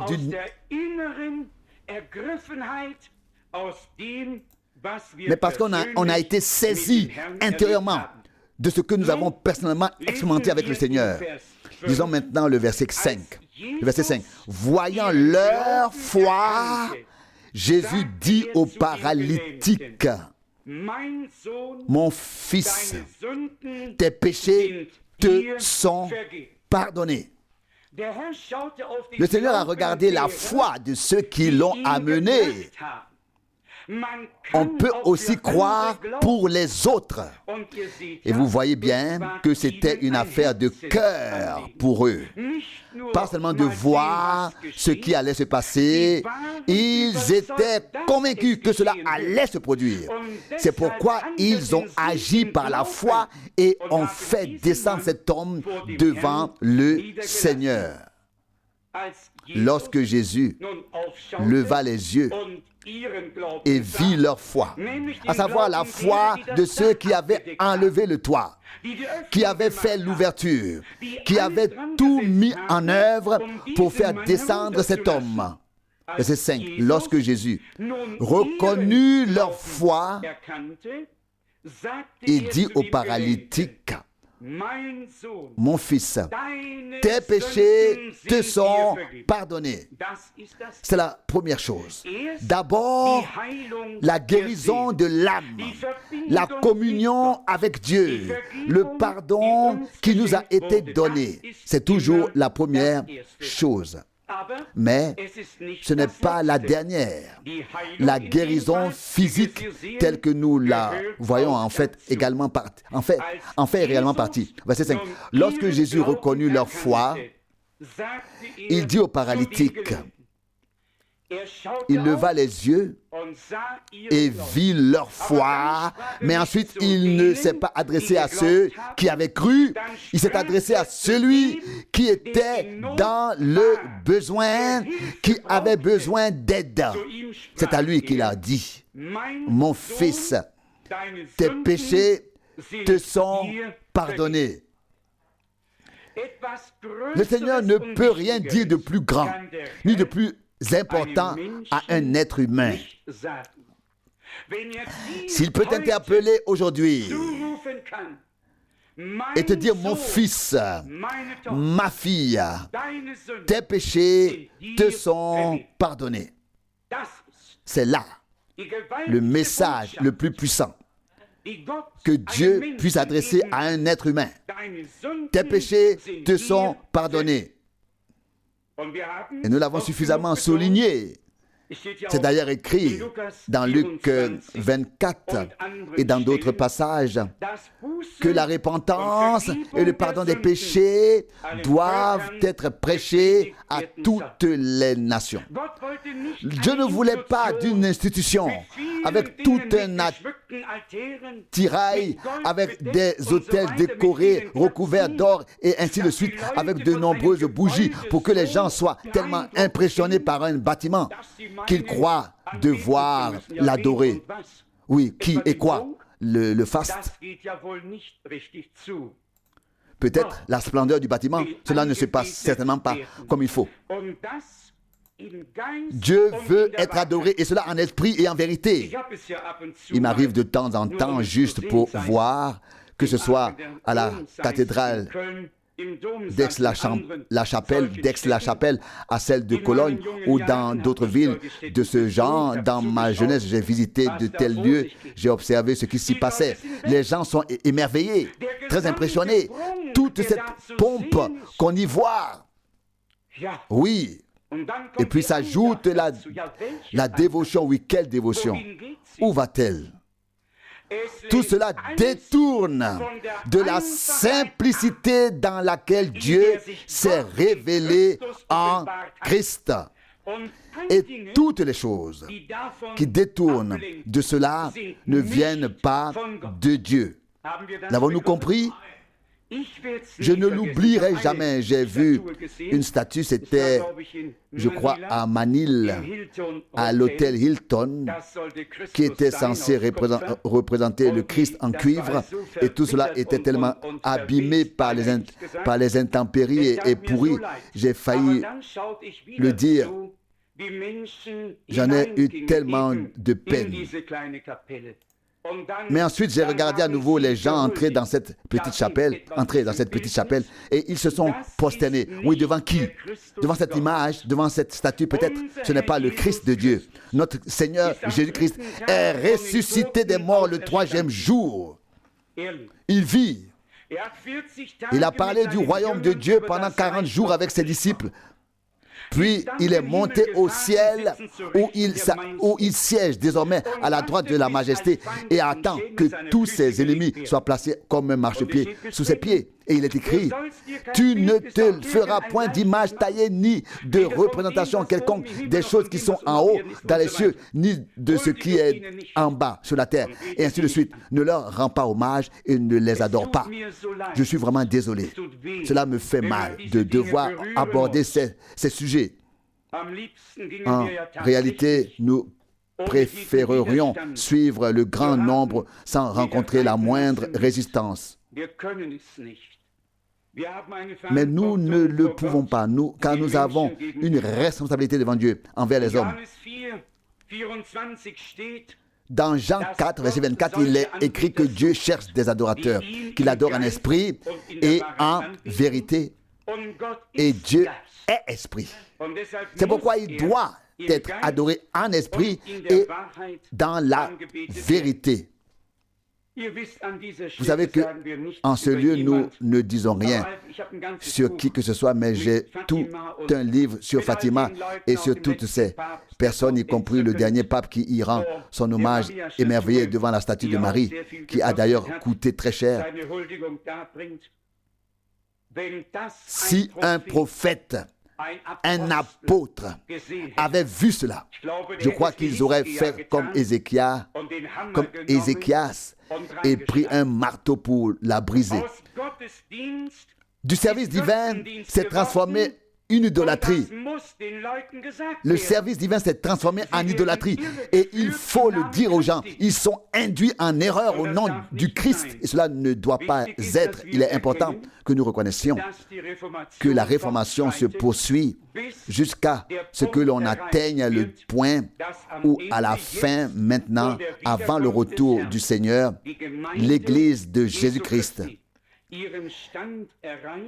parce qu'on a été saisi intérieurement de ce que nous avons personnellement expérimenté avec le Seigneur. Lisons maintenant le verset 5. Le verset 5. Voyant leur foi, Jésus dit au paralytique, mon fils, tes péchés te sont pardonnés. Le Seigneur a regardé la foi de ceux qui l'ont amené. On peut aussi croire pour les autres. Et vous voyez bien que c'était une affaire de cœur pour eux. Pas seulement de voir ce qui allait se passer, ils étaient convaincus que cela allait se produire. C'est pourquoi ils ont agi par la foi et ont fait descendre cet homme devant le Seigneur. Lorsque Jésus leva les yeux et vit leur foi, à savoir la foi de ceux qui avaient enlevé le toit, qui avaient fait l'ouverture, qui avaient tout mis en œuvre pour faire descendre cet homme. Verset 5. Lorsque Jésus reconnut leur foi, il dit au paralytique, mon fils, tes péchés te sont pardonnés. C'est la première chose. D'abord, la guérison de l'âme, la communion avec Dieu, le pardon qui nous a été donné. C'est toujours la première chose. Mais ce n'est pas la dernière. La guérison physique telle que nous la voyons en fait réellement partie. Verset 5. Lorsque Jésus reconnut leur foi, il dit au paralytique, il leva les yeux et vit leur foi, mais ensuite il ne s'est pas adressé à ceux qui avaient cru, il s'est adressé à celui qui était dans le besoin, qui avait besoin d'aide. C'est à lui qu'il a dit, mon fils, tes péchés te sont pardonnés. Le Seigneur ne peut rien dire de plus grand, ni de plus important à un être humain. S'il peut t'interpeller aujourd'hui et te dire, mon fils, ma fille, tes péchés te sont pardonnés. C'est là le message le plus puissant que Dieu puisse adresser à un être humain. Tes péchés te sont pardonnés. Et nous l'avons suffisamment souligné. C'est d'ailleurs écrit dans Luc 24 et dans d'autres passages que la repentance et le pardon des péchés doivent être prêchés à toutes les nations. Dieu ne voulait pas d'une institution avec tout un attirail, avec des autels décorés, recouverts d'or et ainsi de suite, avec de nombreuses bougies pour que les gens soient tellement impressionnés par un bâtiment qu'ils croient devoir l'adorer. Oui, qui et quoi? Le faste. Peut-être la splendeur du bâtiment, cela ne se passe certainement pas comme il faut. Dieu veut être adoré, et cela en esprit et en vérité. Il m'arrive de temps en temps juste pour voir, que ce soit à la cathédrale d'Aix-la-Chapelle, à celle de Cologne ou dans d'autres villes de ce genre. Dans ma jeunesse, j'ai visité de tels lieux, j'ai observé ce qui s'y passait. Les gens sont émerveillés, très impressionnés. Toute cette pompe qu'on y voit. Oui. Et puis s'ajoute la dévotion. Oui, quelle dévotion? Où va-t-elle? Tout cela détourne de la simplicité dans laquelle Dieu s'est révélé en Christ. Et toutes les choses qui détournent de cela ne viennent pas de Dieu. L'avons-nous compris? Je ne l'oublierai jamais. J'ai vu une statue, c'était, je crois, à Manille, à l'hôtel Hilton, qui était censé représenter le Christ en cuivre, et tout cela était tellement abîmé par les intempéries et pourri. J'ai failli le dire. J'en ai eu tellement de peine. Mais ensuite, j'ai regardé à nouveau les gens entrer dans cette petite chapelle, et ils se sont prosternés. Oui, devant qui? Devant cette image, devant cette statue, peut-être ce n'est pas le Christ de Dieu. Notre Seigneur Jésus-Christ est ressuscité des morts le 3e jour. Il vit. Il a parlé du royaume de Dieu pendant 40 jours avec ses disciples. Puis il est monté au ciel où il siège désormais à la droite de la majesté et attend que tous ses ennemis soient placés comme un marchepied sous ses pieds. Et il est écrit, tu ne te feras point d'image taillée ni de représentation quelconque des choses qui sont en haut dans les cieux, ni de ce qui est en bas sur la terre. Et ainsi de suite. Ne leur rends pas hommage et ne les adore pas. Je suis vraiment désolé. Cela me fait mal de devoir aborder ces sujets. En réalité, nous préférerions suivre le grand nombre sans rencontrer la moindre résistance. Mais nous ne le pouvons pas, car nous avons une responsabilité devant Dieu envers les hommes. Dans Jean 4, verset 24, il est écrit que Dieu cherche des adorateurs, qu'il adore en esprit et en vérité. Et Dieu est esprit. C'est pourquoi il doit être adoré en esprit et dans la vérité. Vous savez qu'en ce lieu, nous ne disons rien sur qui que ce soit, mais j'ai tout un livre sur Fatima et sur toutes ces personnes, y compris le dernier pape qui y rend son hommage émerveillé devant la statue de Marie, qui a d'ailleurs coûté très cher. Si un prophète, un apôtre avait vu cela, je crois qu'ils auraient fait comme Ézéchias et pris un marteau pour la briser. Du service divin s'est transformé en idolâtrie. Le service divin s'est transformé en idolâtrie. Et il faut le dire aux gens, ils sont induits en erreur au nom du Christ. Et cela ne doit pas être. Il est important que nous reconnaissions que la réformation se poursuit jusqu'à ce que l'on atteigne le point où, à la fin, maintenant, avant le retour du Seigneur, l'Église de Jésus-Christ,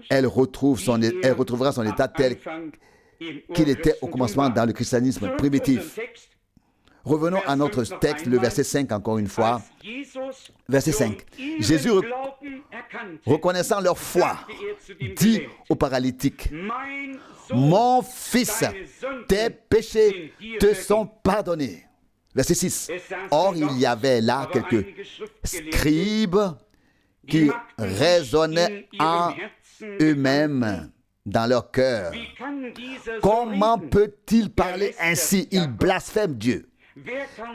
elle retrouvera son état tel qu'il était au commencement dans le christianisme primitif. Revenons à notre texte, le verset 5 encore une fois. Verset 5. Jésus, reconnaissant leur foi, dit au paralytique, « Mon fils, tes péchés te sont pardonnés. » Verset 6. Or, il y avait là quelques scribes qui raisonnaient en eux-mêmes dans leur cœur. Comment peut-il parler ainsi? Il blasphème Dieu.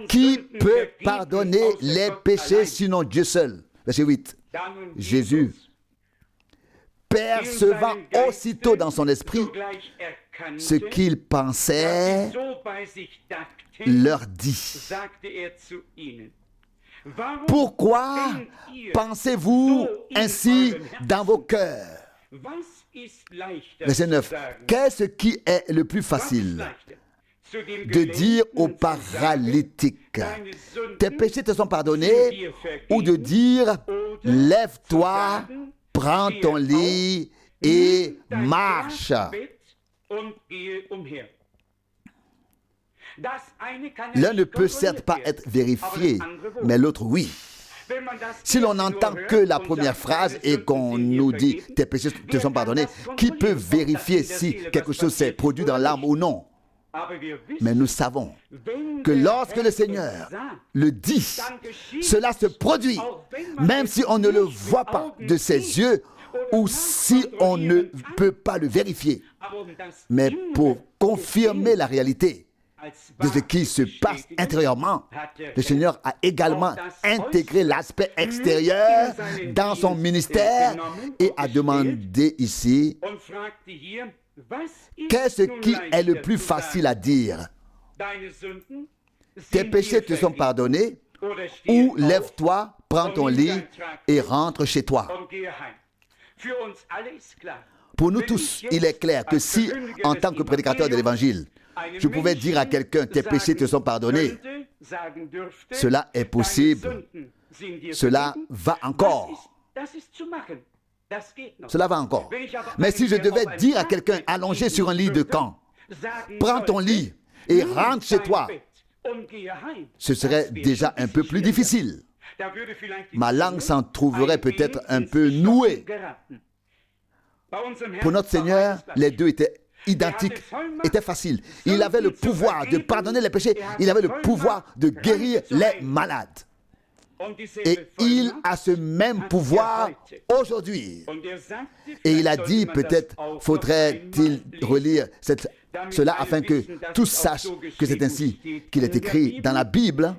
Qui peut pardonner les péchés sinon Dieu seul? Verset 8. Jésus, percevant aussitôt dans son esprit ce qu'il pensait, leur dit, « Pourquoi pensez-vous ainsi dans vos cœurs ?» Verset 9. Qu'est-ce qui est le plus facile? De dire au paralytique, tes péchés te sont pardonnés, ou de dire, lève-toi, prends ton lit et marche. L'un ne peut certes pas être vérifié, mais l'autre oui. Si l'on n'entend que la première phrase et qu'on nous dit « tes péchés te sont pardonnés », qui peut vérifier si quelque chose s'est produit dans l'âme ou non? Mais nous savons que lorsque le Seigneur le dit, cela se produit, même si on ne le voit pas de ses yeux ou si on ne peut pas le vérifier. Mais pour confirmer la réalité de ce qui se passe intérieurement, le Seigneur a également intégré l'aspect extérieur dans son ministère et a demandé ici, qu'est-ce qui est le plus facile à dire? Tes péchés te sont pardonnés, ou lève-toi, prends ton lit et rentre chez toi. Pour nous tous, il est clair que si, en tant que prédicateur de l'Évangile, je pouvais dire à quelqu'un, tes péchés te sont pardonnés, cela est possible cela va encore. Cela va encore. Mais si je devais dire à quelqu'un allongé sur un lit de camp, prends ton lit et rentre chez toi, ce serait déjà un peu plus difficile. Ma langue s'en trouverait peut-être un peu nouée. Pour notre Seigneur, les deux étaient identiques, étaient faciles. Il avait le pouvoir de pardonner les péchés, il avait le pouvoir de guérir les malades. Et il a ce même pouvoir aujourd'hui. Et il a dit, peut-être faudrait-il relire cela afin que tous sachent que c'est ainsi qu'il est écrit dans la Bible.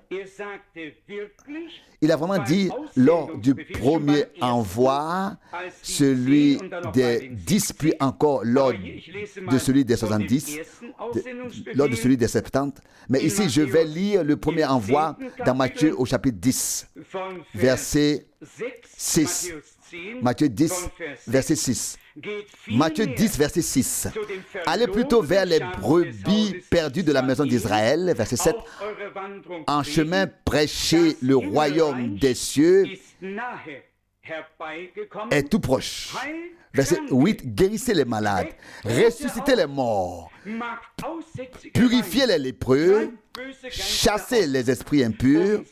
Il a vraiment dit, lors du premier envoi, celui des 10, puis encore lors de celui des 70, lors de celui des 70. Mais ici, je vais lire le premier envoi dans Matthieu au chapitre 10, verset 6. Matthieu 10, verset 6. Matthieu 10, verset 6. Allez plutôt vers les brebis perdues de la maison d'Israël, verset 7. En chemin, prêchez le royaume des cieux est tout proche. Verset 8. Guérissez les malades, ressuscitez les morts, purifiez les lépreux, chassez les esprits impurs,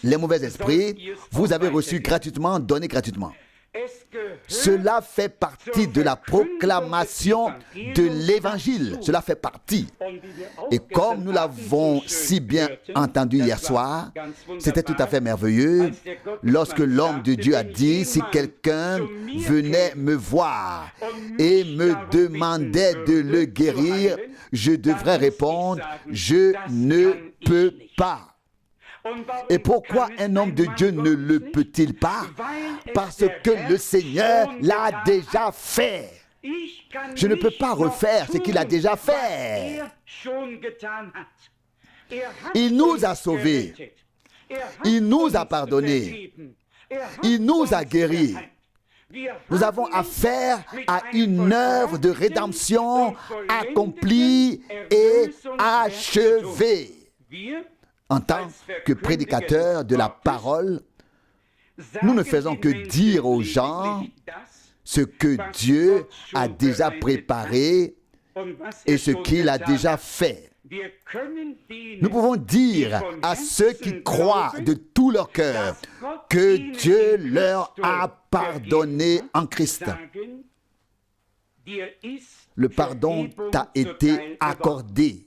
les mauvais esprits, vous avez reçu gratuitement, donné gratuitement. Cela fait partie de la proclamation de l'Évangile. Cela fait partie. Et comme nous l'avons si bien entendu hier soir, c'était tout à fait merveilleux lorsque l'homme de Dieu a dit, si quelqu'un venait me voir et me demandait de le guérir, je devrais répondre, je ne peux pas. Et pourquoi un homme de Dieu ne le peut-il pas? Parce que le Seigneur l'a déjà fait. Je ne peux pas refaire ce qu'il a déjà fait. Il nous a sauvés. Il nous a pardonnés. Il nous a guéris. Nous avons affaire à une œuvre de rédemption accomplie et achevée. En tant que prédicateurs de la parole, nous ne faisons que dire aux gens ce que Dieu a déjà préparé et ce qu'il a déjà fait. Nous pouvons dire à ceux qui croient de tout leur cœur que Dieu leur a pardonné en Christ. Le pardon t'a été accordé.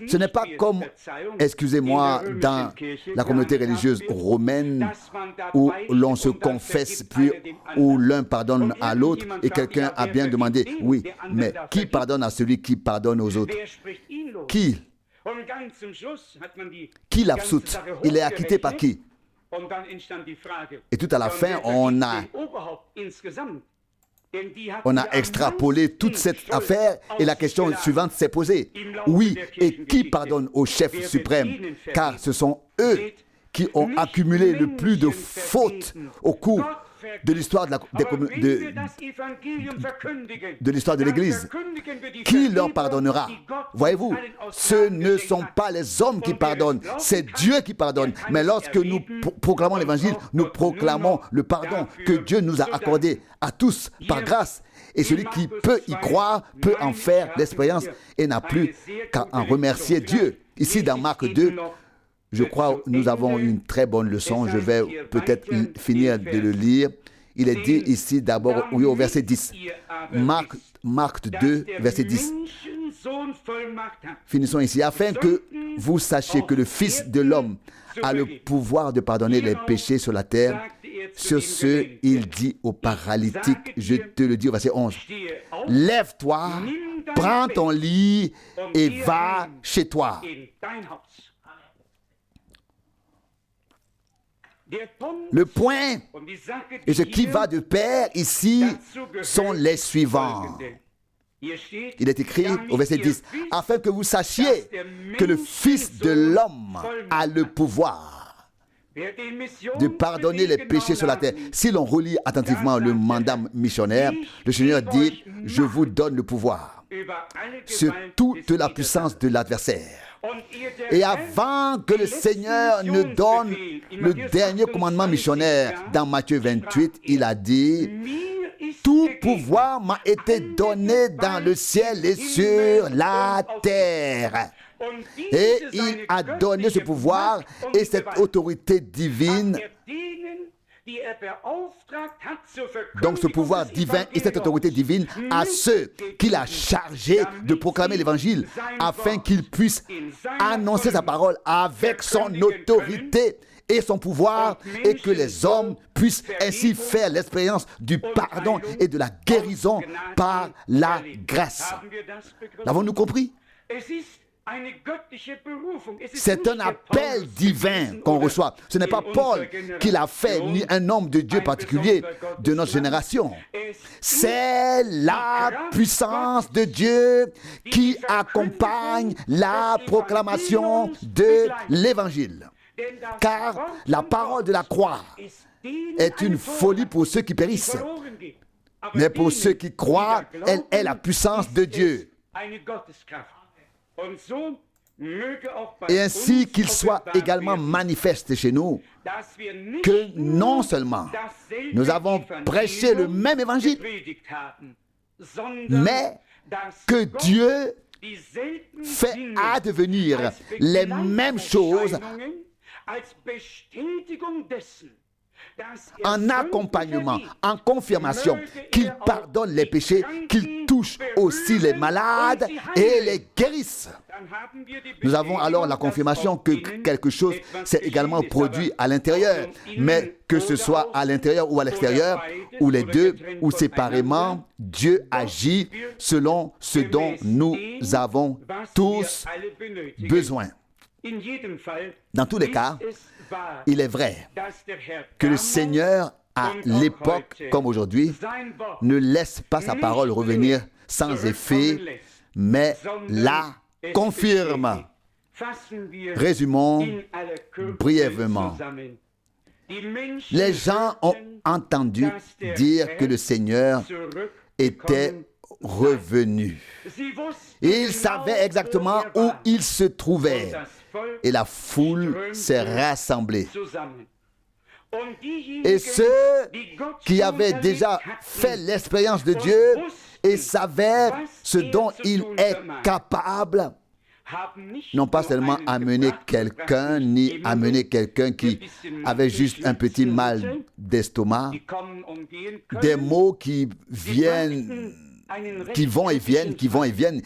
Ce n'est pas comme, excusez-moi, dans la communauté religieuse romaine où l'on se confesse puis où l'un pardonne à l'autre et quelqu'un a bien demandé, oui, mais qui pardonne à celui qui pardonne aux autres? Qui l'absoute? Il est acquitté par qui? Et tout à la fin, on a extrapolé toute cette affaire et la question suivante s'est posée. Oui, et qui pardonne au chef suprême? Car ce sont eux qui ont accumulé le plus de fautes au cours de l'histoire de l'histoire de l'Église. Qui leur pardonnera? Voyez-vous, ce ne sont pas les hommes qui pardonnent, c'est Dieu qui pardonne. Mais lorsque nous proclamons l'Évangile, nous proclamons le pardon que Dieu nous a accordé à tous par grâce. Et celui qui peut y croire peut en faire l'expérience et n'a plus qu'à en remercier Dieu. Ici dans Marc 2, je crois que nous avons une très bonne leçon. Je vais peut-être finir de le lire. Il est dit ici d'abord, oui, au verset 10. Marc 2, verset 10. Finissons ici. Afin que vous sachiez que le Fils de l'homme a le pouvoir de pardonner les péchés sur la terre. Sur ce, il dit au paralytique, je te le dis au verset 11, lève-toi, prends ton lit et va chez toi. Le point et ce qui va de pair ici sont les suivants. Il est écrit au verset 10, afin que vous sachiez que le Fils de l'homme a le pouvoir de pardonner les péchés sur la terre. Si l'on relit attentivement le mandat missionnaire, le Seigneur dit, je vous donne le pouvoir sur toute la puissance de l'adversaire. Et avant que le Seigneur ne donne le dernier commandement missionnaire dans Matthieu 28, il a dit: tout pouvoir m'a été donné dans le ciel et sur la terre. Et il a donné ce pouvoir et cette autorité divine. Donc ce pouvoir divin et cette autorité divine à ceux qu'il a chargés de proclamer l'évangile afin qu'ils puissent annoncer sa parole avec son autorité et son pouvoir, et que les hommes puissent ainsi faire l'expérience du pardon et de la guérison par la grâce. L'avons-nous compris? C'est un appel divin qu'on reçoit. Ce n'est pas Paul qui l'a fait, ni un homme de Dieu particulier de notre génération. C'est la puissance de Dieu qui accompagne la proclamation de l'Évangile. Car la parole de la croix est une folie pour ceux qui périssent. Mais pour ceux qui croient, elle est la puissance de Dieu. Et ainsi qu'il soit également manifeste chez nous que non seulement nous avons prêché le même évangile, mais que Dieu fait advenir les mêmes choses en accompagnement, en confirmation, qu'il pardonne les péchés, qu'il touche aussi les malades et les guérisse. Nous avons alors la confirmation que quelque chose s'est également produit à l'intérieur, mais que ce soit à l'intérieur ou à l'extérieur, ou les deux, ou séparément, Dieu agit selon ce dont nous avons tous besoin. Dans tous les cas, il est vrai que le Seigneur, à l'époque comme aujourd'hui, ne laisse pas sa parole revenir sans effet, mais la confirme. Résumons brièvement. Les gens ont entendu dire que le Seigneur était revenu. Ils savaient exactement où il se trouvait. Et la foule s'est rassemblée. Et ceux qui avaient déjà fait l'expérience de Dieu et savaient ce dont il est capable, n'ont pas seulement amené quelqu'un, ni amené quelqu'un qui avait juste un petit mal d'estomac, des mots qui viennent, qui vont et viennent, qui vont et viennent.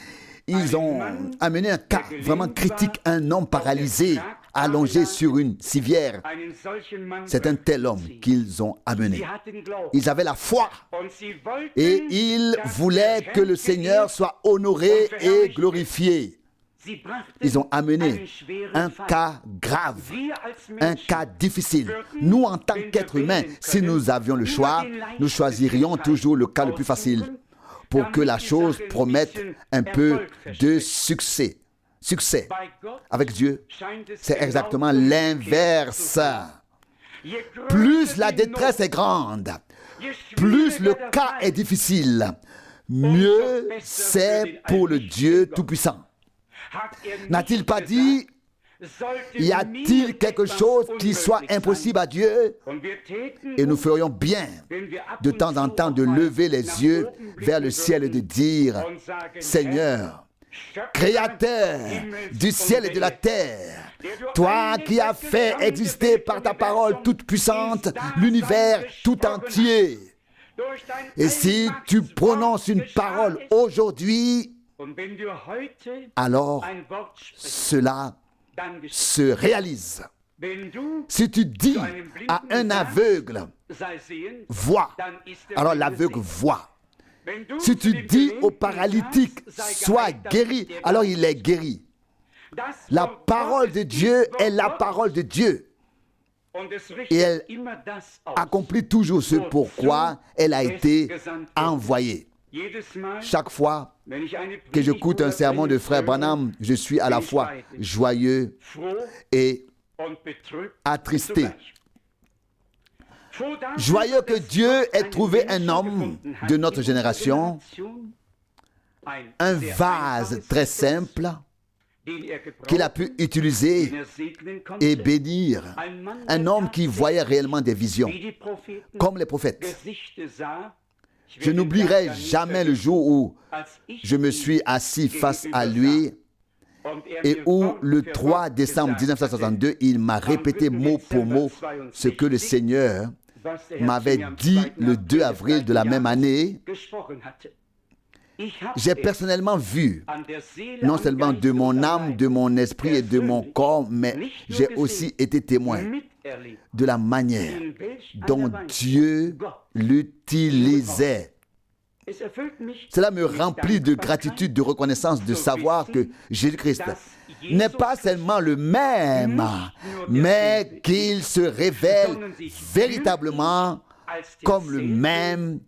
Ils ont amené un cas vraiment critique, un homme paralysé, allongé sur une civière. C'est un tel homme qu'ils ont amené. Ils avaient la foi et ils voulaient que le Seigneur soit honoré et glorifié. Ils ont amené un cas grave, un cas difficile. Nous, en tant qu'êtres humains, si nous avions le choix, nous choisirions toujours le cas le plus facile, pour que la chose promette un peu de succès. Succès. Avec Dieu, c'est exactement l'inverse. Plus la détresse est grande, plus le cas est difficile, mieux c'est pour le Dieu Tout-Puissant. N'a-t-il pas dit: y a-t-il quelque chose qui soit impossible à Dieu? Et nous ferions bien de temps en temps de lever les yeux vers le ciel et de dire: Seigneur, Créateur du ciel et de la terre, toi qui as fait exister par ta parole toute puissante l'univers tout entier. Et si tu prononces une parole aujourd'hui, alors cela se réalise. Si tu dis à un aveugle, vois, alors l'aveugle voit. Si tu dis au paralytique, sois guéri, alors il est guéri. La parole de Dieu est la parole de Dieu. Et elle accomplit toujours ce pourquoi elle a été envoyée. Chaque fois que j'écoute un sermon de frère Branham, je suis à la fois joyeux et attristé. Joyeux que Dieu ait trouvé un homme de notre génération, un vase très simple, qu'il a pu utiliser et bénir. Un homme qui voyait réellement des visions, comme les prophètes. Je n'oublierai jamais le jour où je me suis assis face à lui et où le 3 décembre 1962, il m'a répété mot pour mot ce que le Seigneur m'avait dit le 2 avril de la même année. J'ai personnellement vu, non seulement de mon âme, de mon esprit et de mon corps, mais j'ai aussi été témoin de la manière dont Dieu l'utilisait. Cela me remplit de gratitude, de reconnaissance, de savoir que Jésus-Christ n'est pas seulement le même, mais qu'il se révèle véritablement comme le même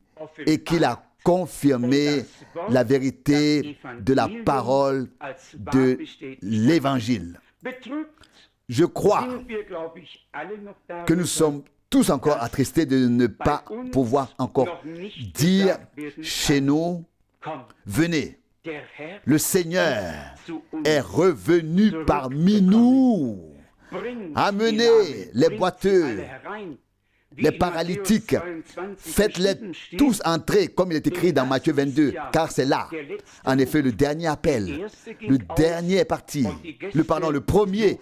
et qu'il a confirmé la vérité de la parole de l'Évangile. Je crois que nous sommes tous encore attristés de ne pas pouvoir encore dire chez nous, venez, le Seigneur est revenu parmi nous. Amenez les boiteux, les paralytiques, faites-les tous entrer, comme il est écrit dans Matthieu 22, car c'est là, en effet, le dernier appel. Le dernier est parti. Le premier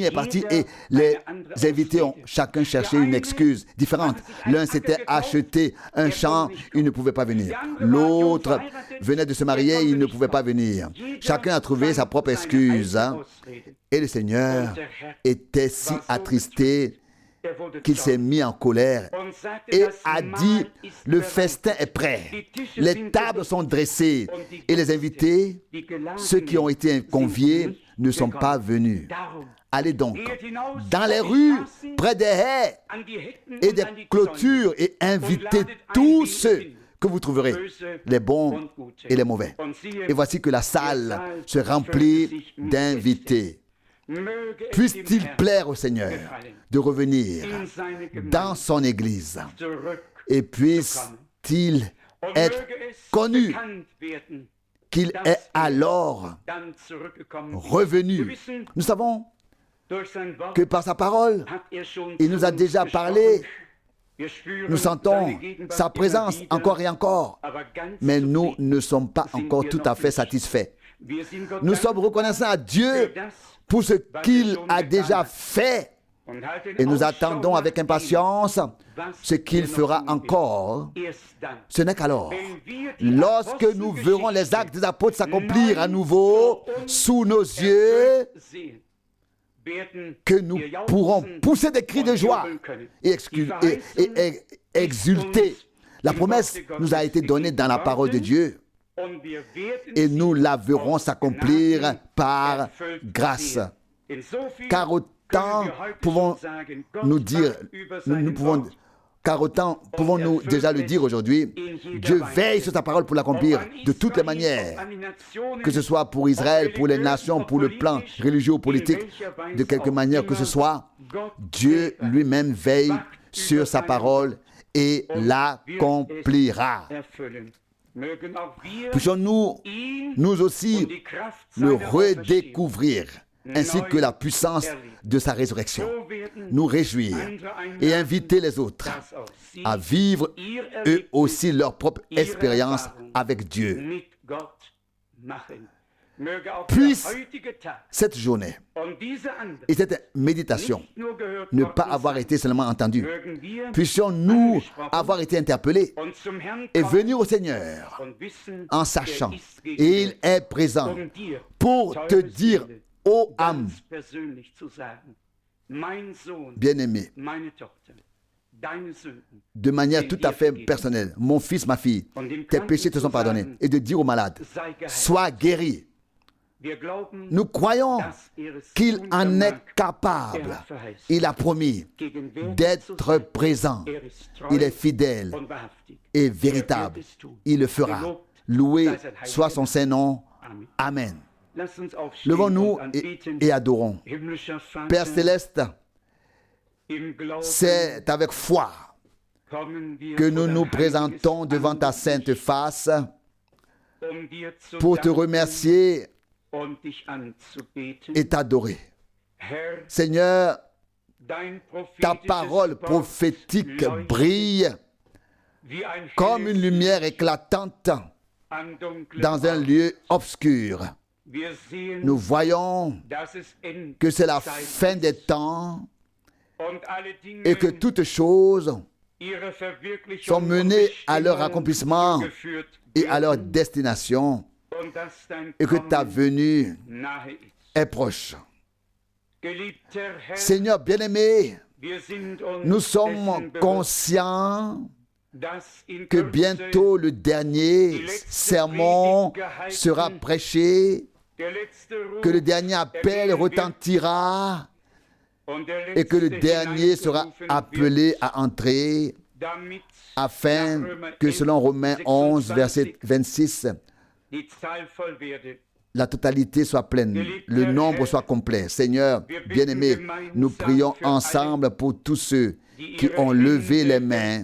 est parti et les invités ont chacun cherché une excuse différente. L'un s'était acheté un champ, il ne pouvait pas venir. L'autre venait de se marier, il ne pouvait pas venir. Chacun a trouvé sa propre excuse. Et le Seigneur était si attristé qu'il s'est mis en colère et a dit, le festin est prêt, les tables sont dressées et les invités, ceux qui ont été conviés, ne sont pas venus. Allez donc dans les rues, près des haies et des clôtures et invitez tous ceux que vous trouverez, les bons et les mauvais. Et voici que la salle se remplit d'invités. Puisse-t-il plaire au Seigneur de revenir dans son Église et puisse-t-il être connu qu'il est alors revenu. Nous savons que par sa parole, il nous a déjà parlé. Nous sentons sa présence encore et encore, mais nous ne sommes pas encore tout à fait satisfaits. Nous sommes reconnaissants à Dieu pour ce qu'il a déjà fait et nous attendons avec impatience ce qu'il fera encore. Ce n'est qu'alors, lorsque nous verrons les actes des apôtres s'accomplir à nouveau sous nos yeux, que nous pourrons pousser des cris de joie et exulter. La promesse nous a été donnée dans la parole de Dieu. Et nous la verrons s'accomplir par grâce. Car autant pouvons-nous déjà le dire aujourd'hui, Dieu veille sur sa parole pour l'accomplir de toutes les manières, que ce soit pour Israël, pour les nations, pour le plan religieux ou politique, de quelque manière que ce soit, Dieu lui-même veille sur sa parole et l'accomplira. Puissions-nous, nous aussi, le redécouvrir, ainsi que la puissance de sa résurrection, nous réjouir et inviter les autres à vivre eux aussi leur propre expérience avec Dieu. Puisse cette journée et cette méditation ne pas avoir été seulement entendue. Puissions-nous avoir été interpellés et venir au Seigneur en sachant, et il est présent pour te dire, ô âme, bien-aimé, de manière tout à fait personnelle, mon fils, ma fille, tes péchés te sont pardonnés, et de dire aux malades, sois guéri. Nous croyons qu'il en est capable. Il a promis d'être présent. Il est fidèle et véritable. Il le fera. Loué soit son Saint-Nom. Amen. Levons-nous et adorons. Père céleste, c'est avec foi que nous nous présentons devant ta sainte face pour te remercier et t'adorer. Seigneur, ta parole prophétique brille comme une lumière éclatante dans un lieu obscur. Nous voyons que c'est la fin des temps et que toutes choses sont menées à leur accomplissement et à leur destination et que ta venue est proche. Seigneur bien-aimé, nous sommes conscients que bientôt le dernier sermon sera prêché, que le dernier appel retentira et que le dernier sera appelé à entrer afin que selon Romains 11, verset 26, la totalité soit pleine, le nombre soit complet. Seigneur, bien-aimé, nous prions ensemble pour tous ceux qui ont levé les mains.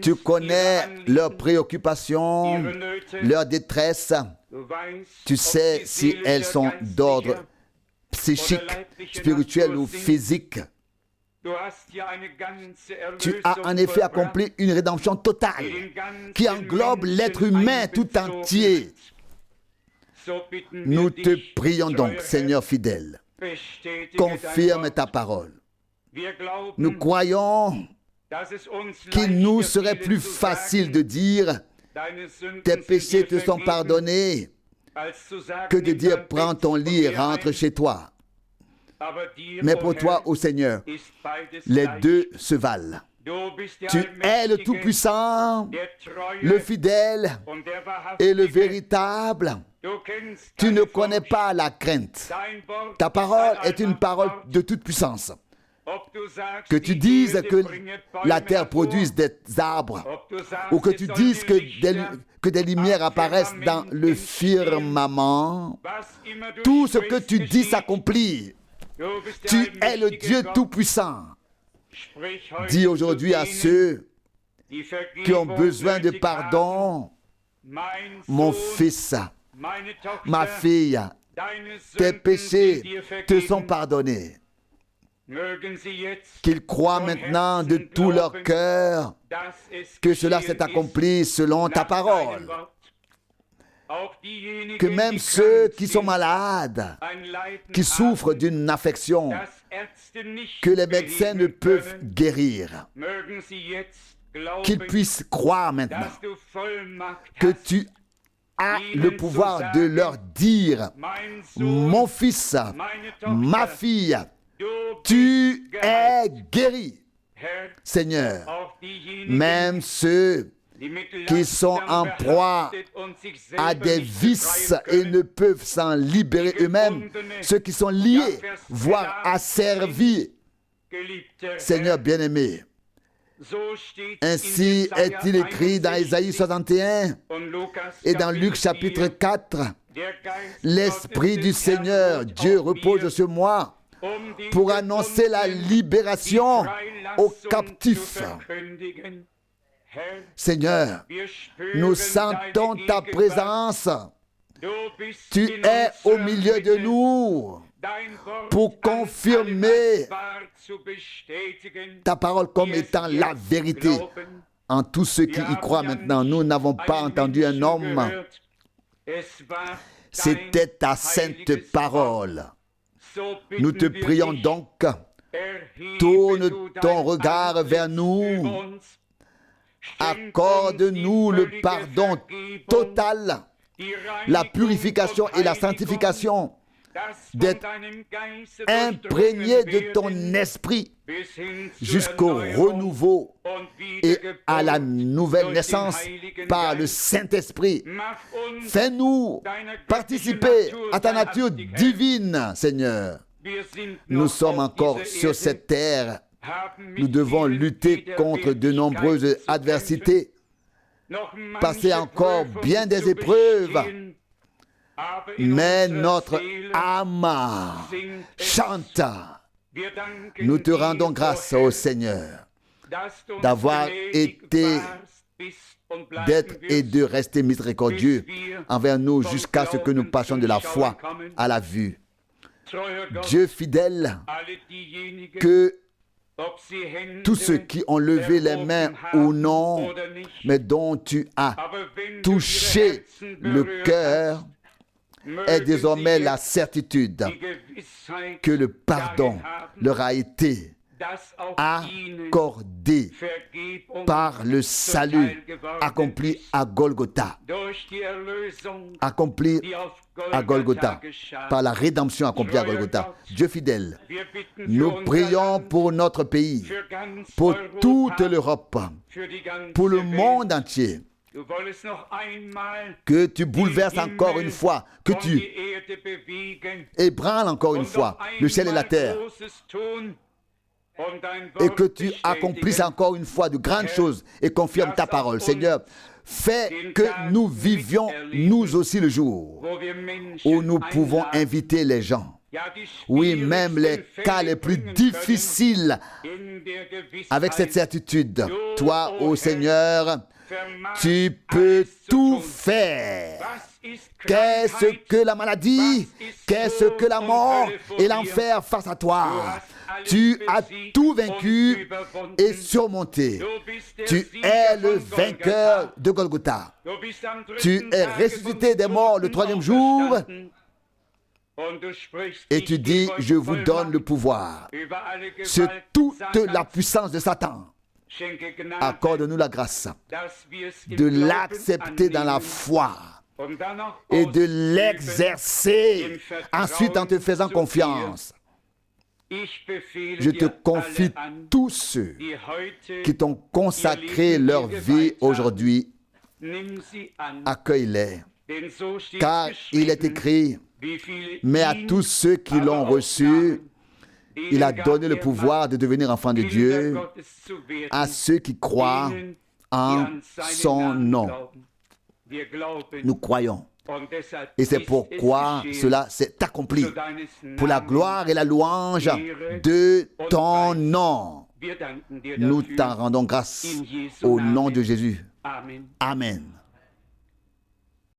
Tu connais leurs préoccupations, leurs détresses. Tu sais si elles sont d'ordre psychique, spirituel ou physique. Tu as en effet accompli une rédemption totale qui englobe l'être humain tout entier. Nous te prions donc, Seigneur fidèle, confirme ta parole. Nous croyons qu'il nous serait plus facile de dire « Tes péchés te sont pardonnés » que de dire « Prends ton lit et rentre chez toi ». Mais pour toi, ô Seigneur, les deux se valent. Tu es le Tout-Puissant, le fidèle et le véritable. Tu ne connais pas la crainte. Ta parole est une parole de toute puissance. Que tu dises que la terre produise des arbres, ou que tu dises que des lumières apparaissent dans le firmament, tout ce que tu dis s'accomplit. Tu es le Dieu Tout-Puissant. Dis aujourd'hui à ceux qui ont besoin de pardon, mon fils, ma fille, tes péchés te sont pardonnés. Qu'ils croient maintenant de tout leur cœur que cela s'est accompli selon ta parole. Que même ceux qui sont malades, qui souffrent d'une affection que les médecins ne peuvent guérir, qu'ils puissent croire maintenant que tu as le pouvoir de leur dire « Mon fils, ma fille, tu es guéri. » Seigneur, même ceux qui sont en proie à des vices et ne peuvent s'en libérer eux-mêmes, ceux qui sont liés, voire asservis. Seigneur bien-aimé, ainsi est-il écrit dans Ésaïe 61 et dans Luc chapitre 4, « L'Esprit du Seigneur, Dieu repose sur moi pour annoncer la libération aux captifs. » Seigneur, nous sentons ta présence. Tu es au milieu de nous pour confirmer ta parole comme étant la vérité en tous ceux qui y croient maintenant. Nous n'avons pas entendu un homme. C'était ta sainte parole. Nous te prions donc, tourne ton regard vers nous. Accorde-nous le pardon total, la purification et la sanctification, d'être imprégné de ton esprit jusqu'au renouveau et à la nouvelle naissance par le Saint-Esprit. Fais-nous participer à ta nature divine, Seigneur. Nous sommes encore sur cette terre. Nous devons lutter contre de nombreuses adversités, passer encore bien des épreuves, mais notre âme chante. Nous te rendons grâce, ô Seigneur, d'avoir été d'être et de rester miséricordieux envers nous jusqu'à ce que nous passions de la foi à la vue. Dieu fidèle, que tous ceux qui ont levé les mains ou non, mais dont tu as touché le cœur, aient désormais la certitude que le pardon leur a été accordé par le salut accompli à Golgotha. Accompli à Golgotha, par la rédemption accomplie à Golgotha. Dieu fidèle, nous prions pour notre pays, pour toute l'Europe, pour le monde entier. Que tu bouleverses encore une fois, que tu ébranles encore une fois le ciel et la terre, et que tu accomplisses encore une fois de grandes choses et confirme ta parole. Seigneur, fais que nous vivions nous aussi le jour où nous pouvons inviter les gens. Oui, même les cas les plus difficiles, avec cette certitude, toi, ô Seigneur, tu peux tout faire. Qu'est-ce que la maladie? Qu'est-ce que la mort et l'enfer face à toi? Tu as tout vaincu et surmonté. Tu es le vainqueur de Golgotha. Tu es ressuscité des morts le troisième jour. Et tu dis, je vous donne le pouvoir sur toute la puissance de Satan. Accorde-nous la grâce de l'accepter dans la foi et de l'exercer ensuite en te faisant confiance. Je te confie tous ceux qui t'ont consacré leur vie aujourd'hui. Accueille-les, car il est écrit, mais à tous ceux qui l'ont reçu, il a donné le pouvoir de devenir enfants de Dieu, à ceux qui croient en son nom. Nous croyons. Et c'est pourquoi cela s'est accompli, pour la gloire et la louange de ton nom. Nous t'en rendons grâce au nom de Jésus. Amen.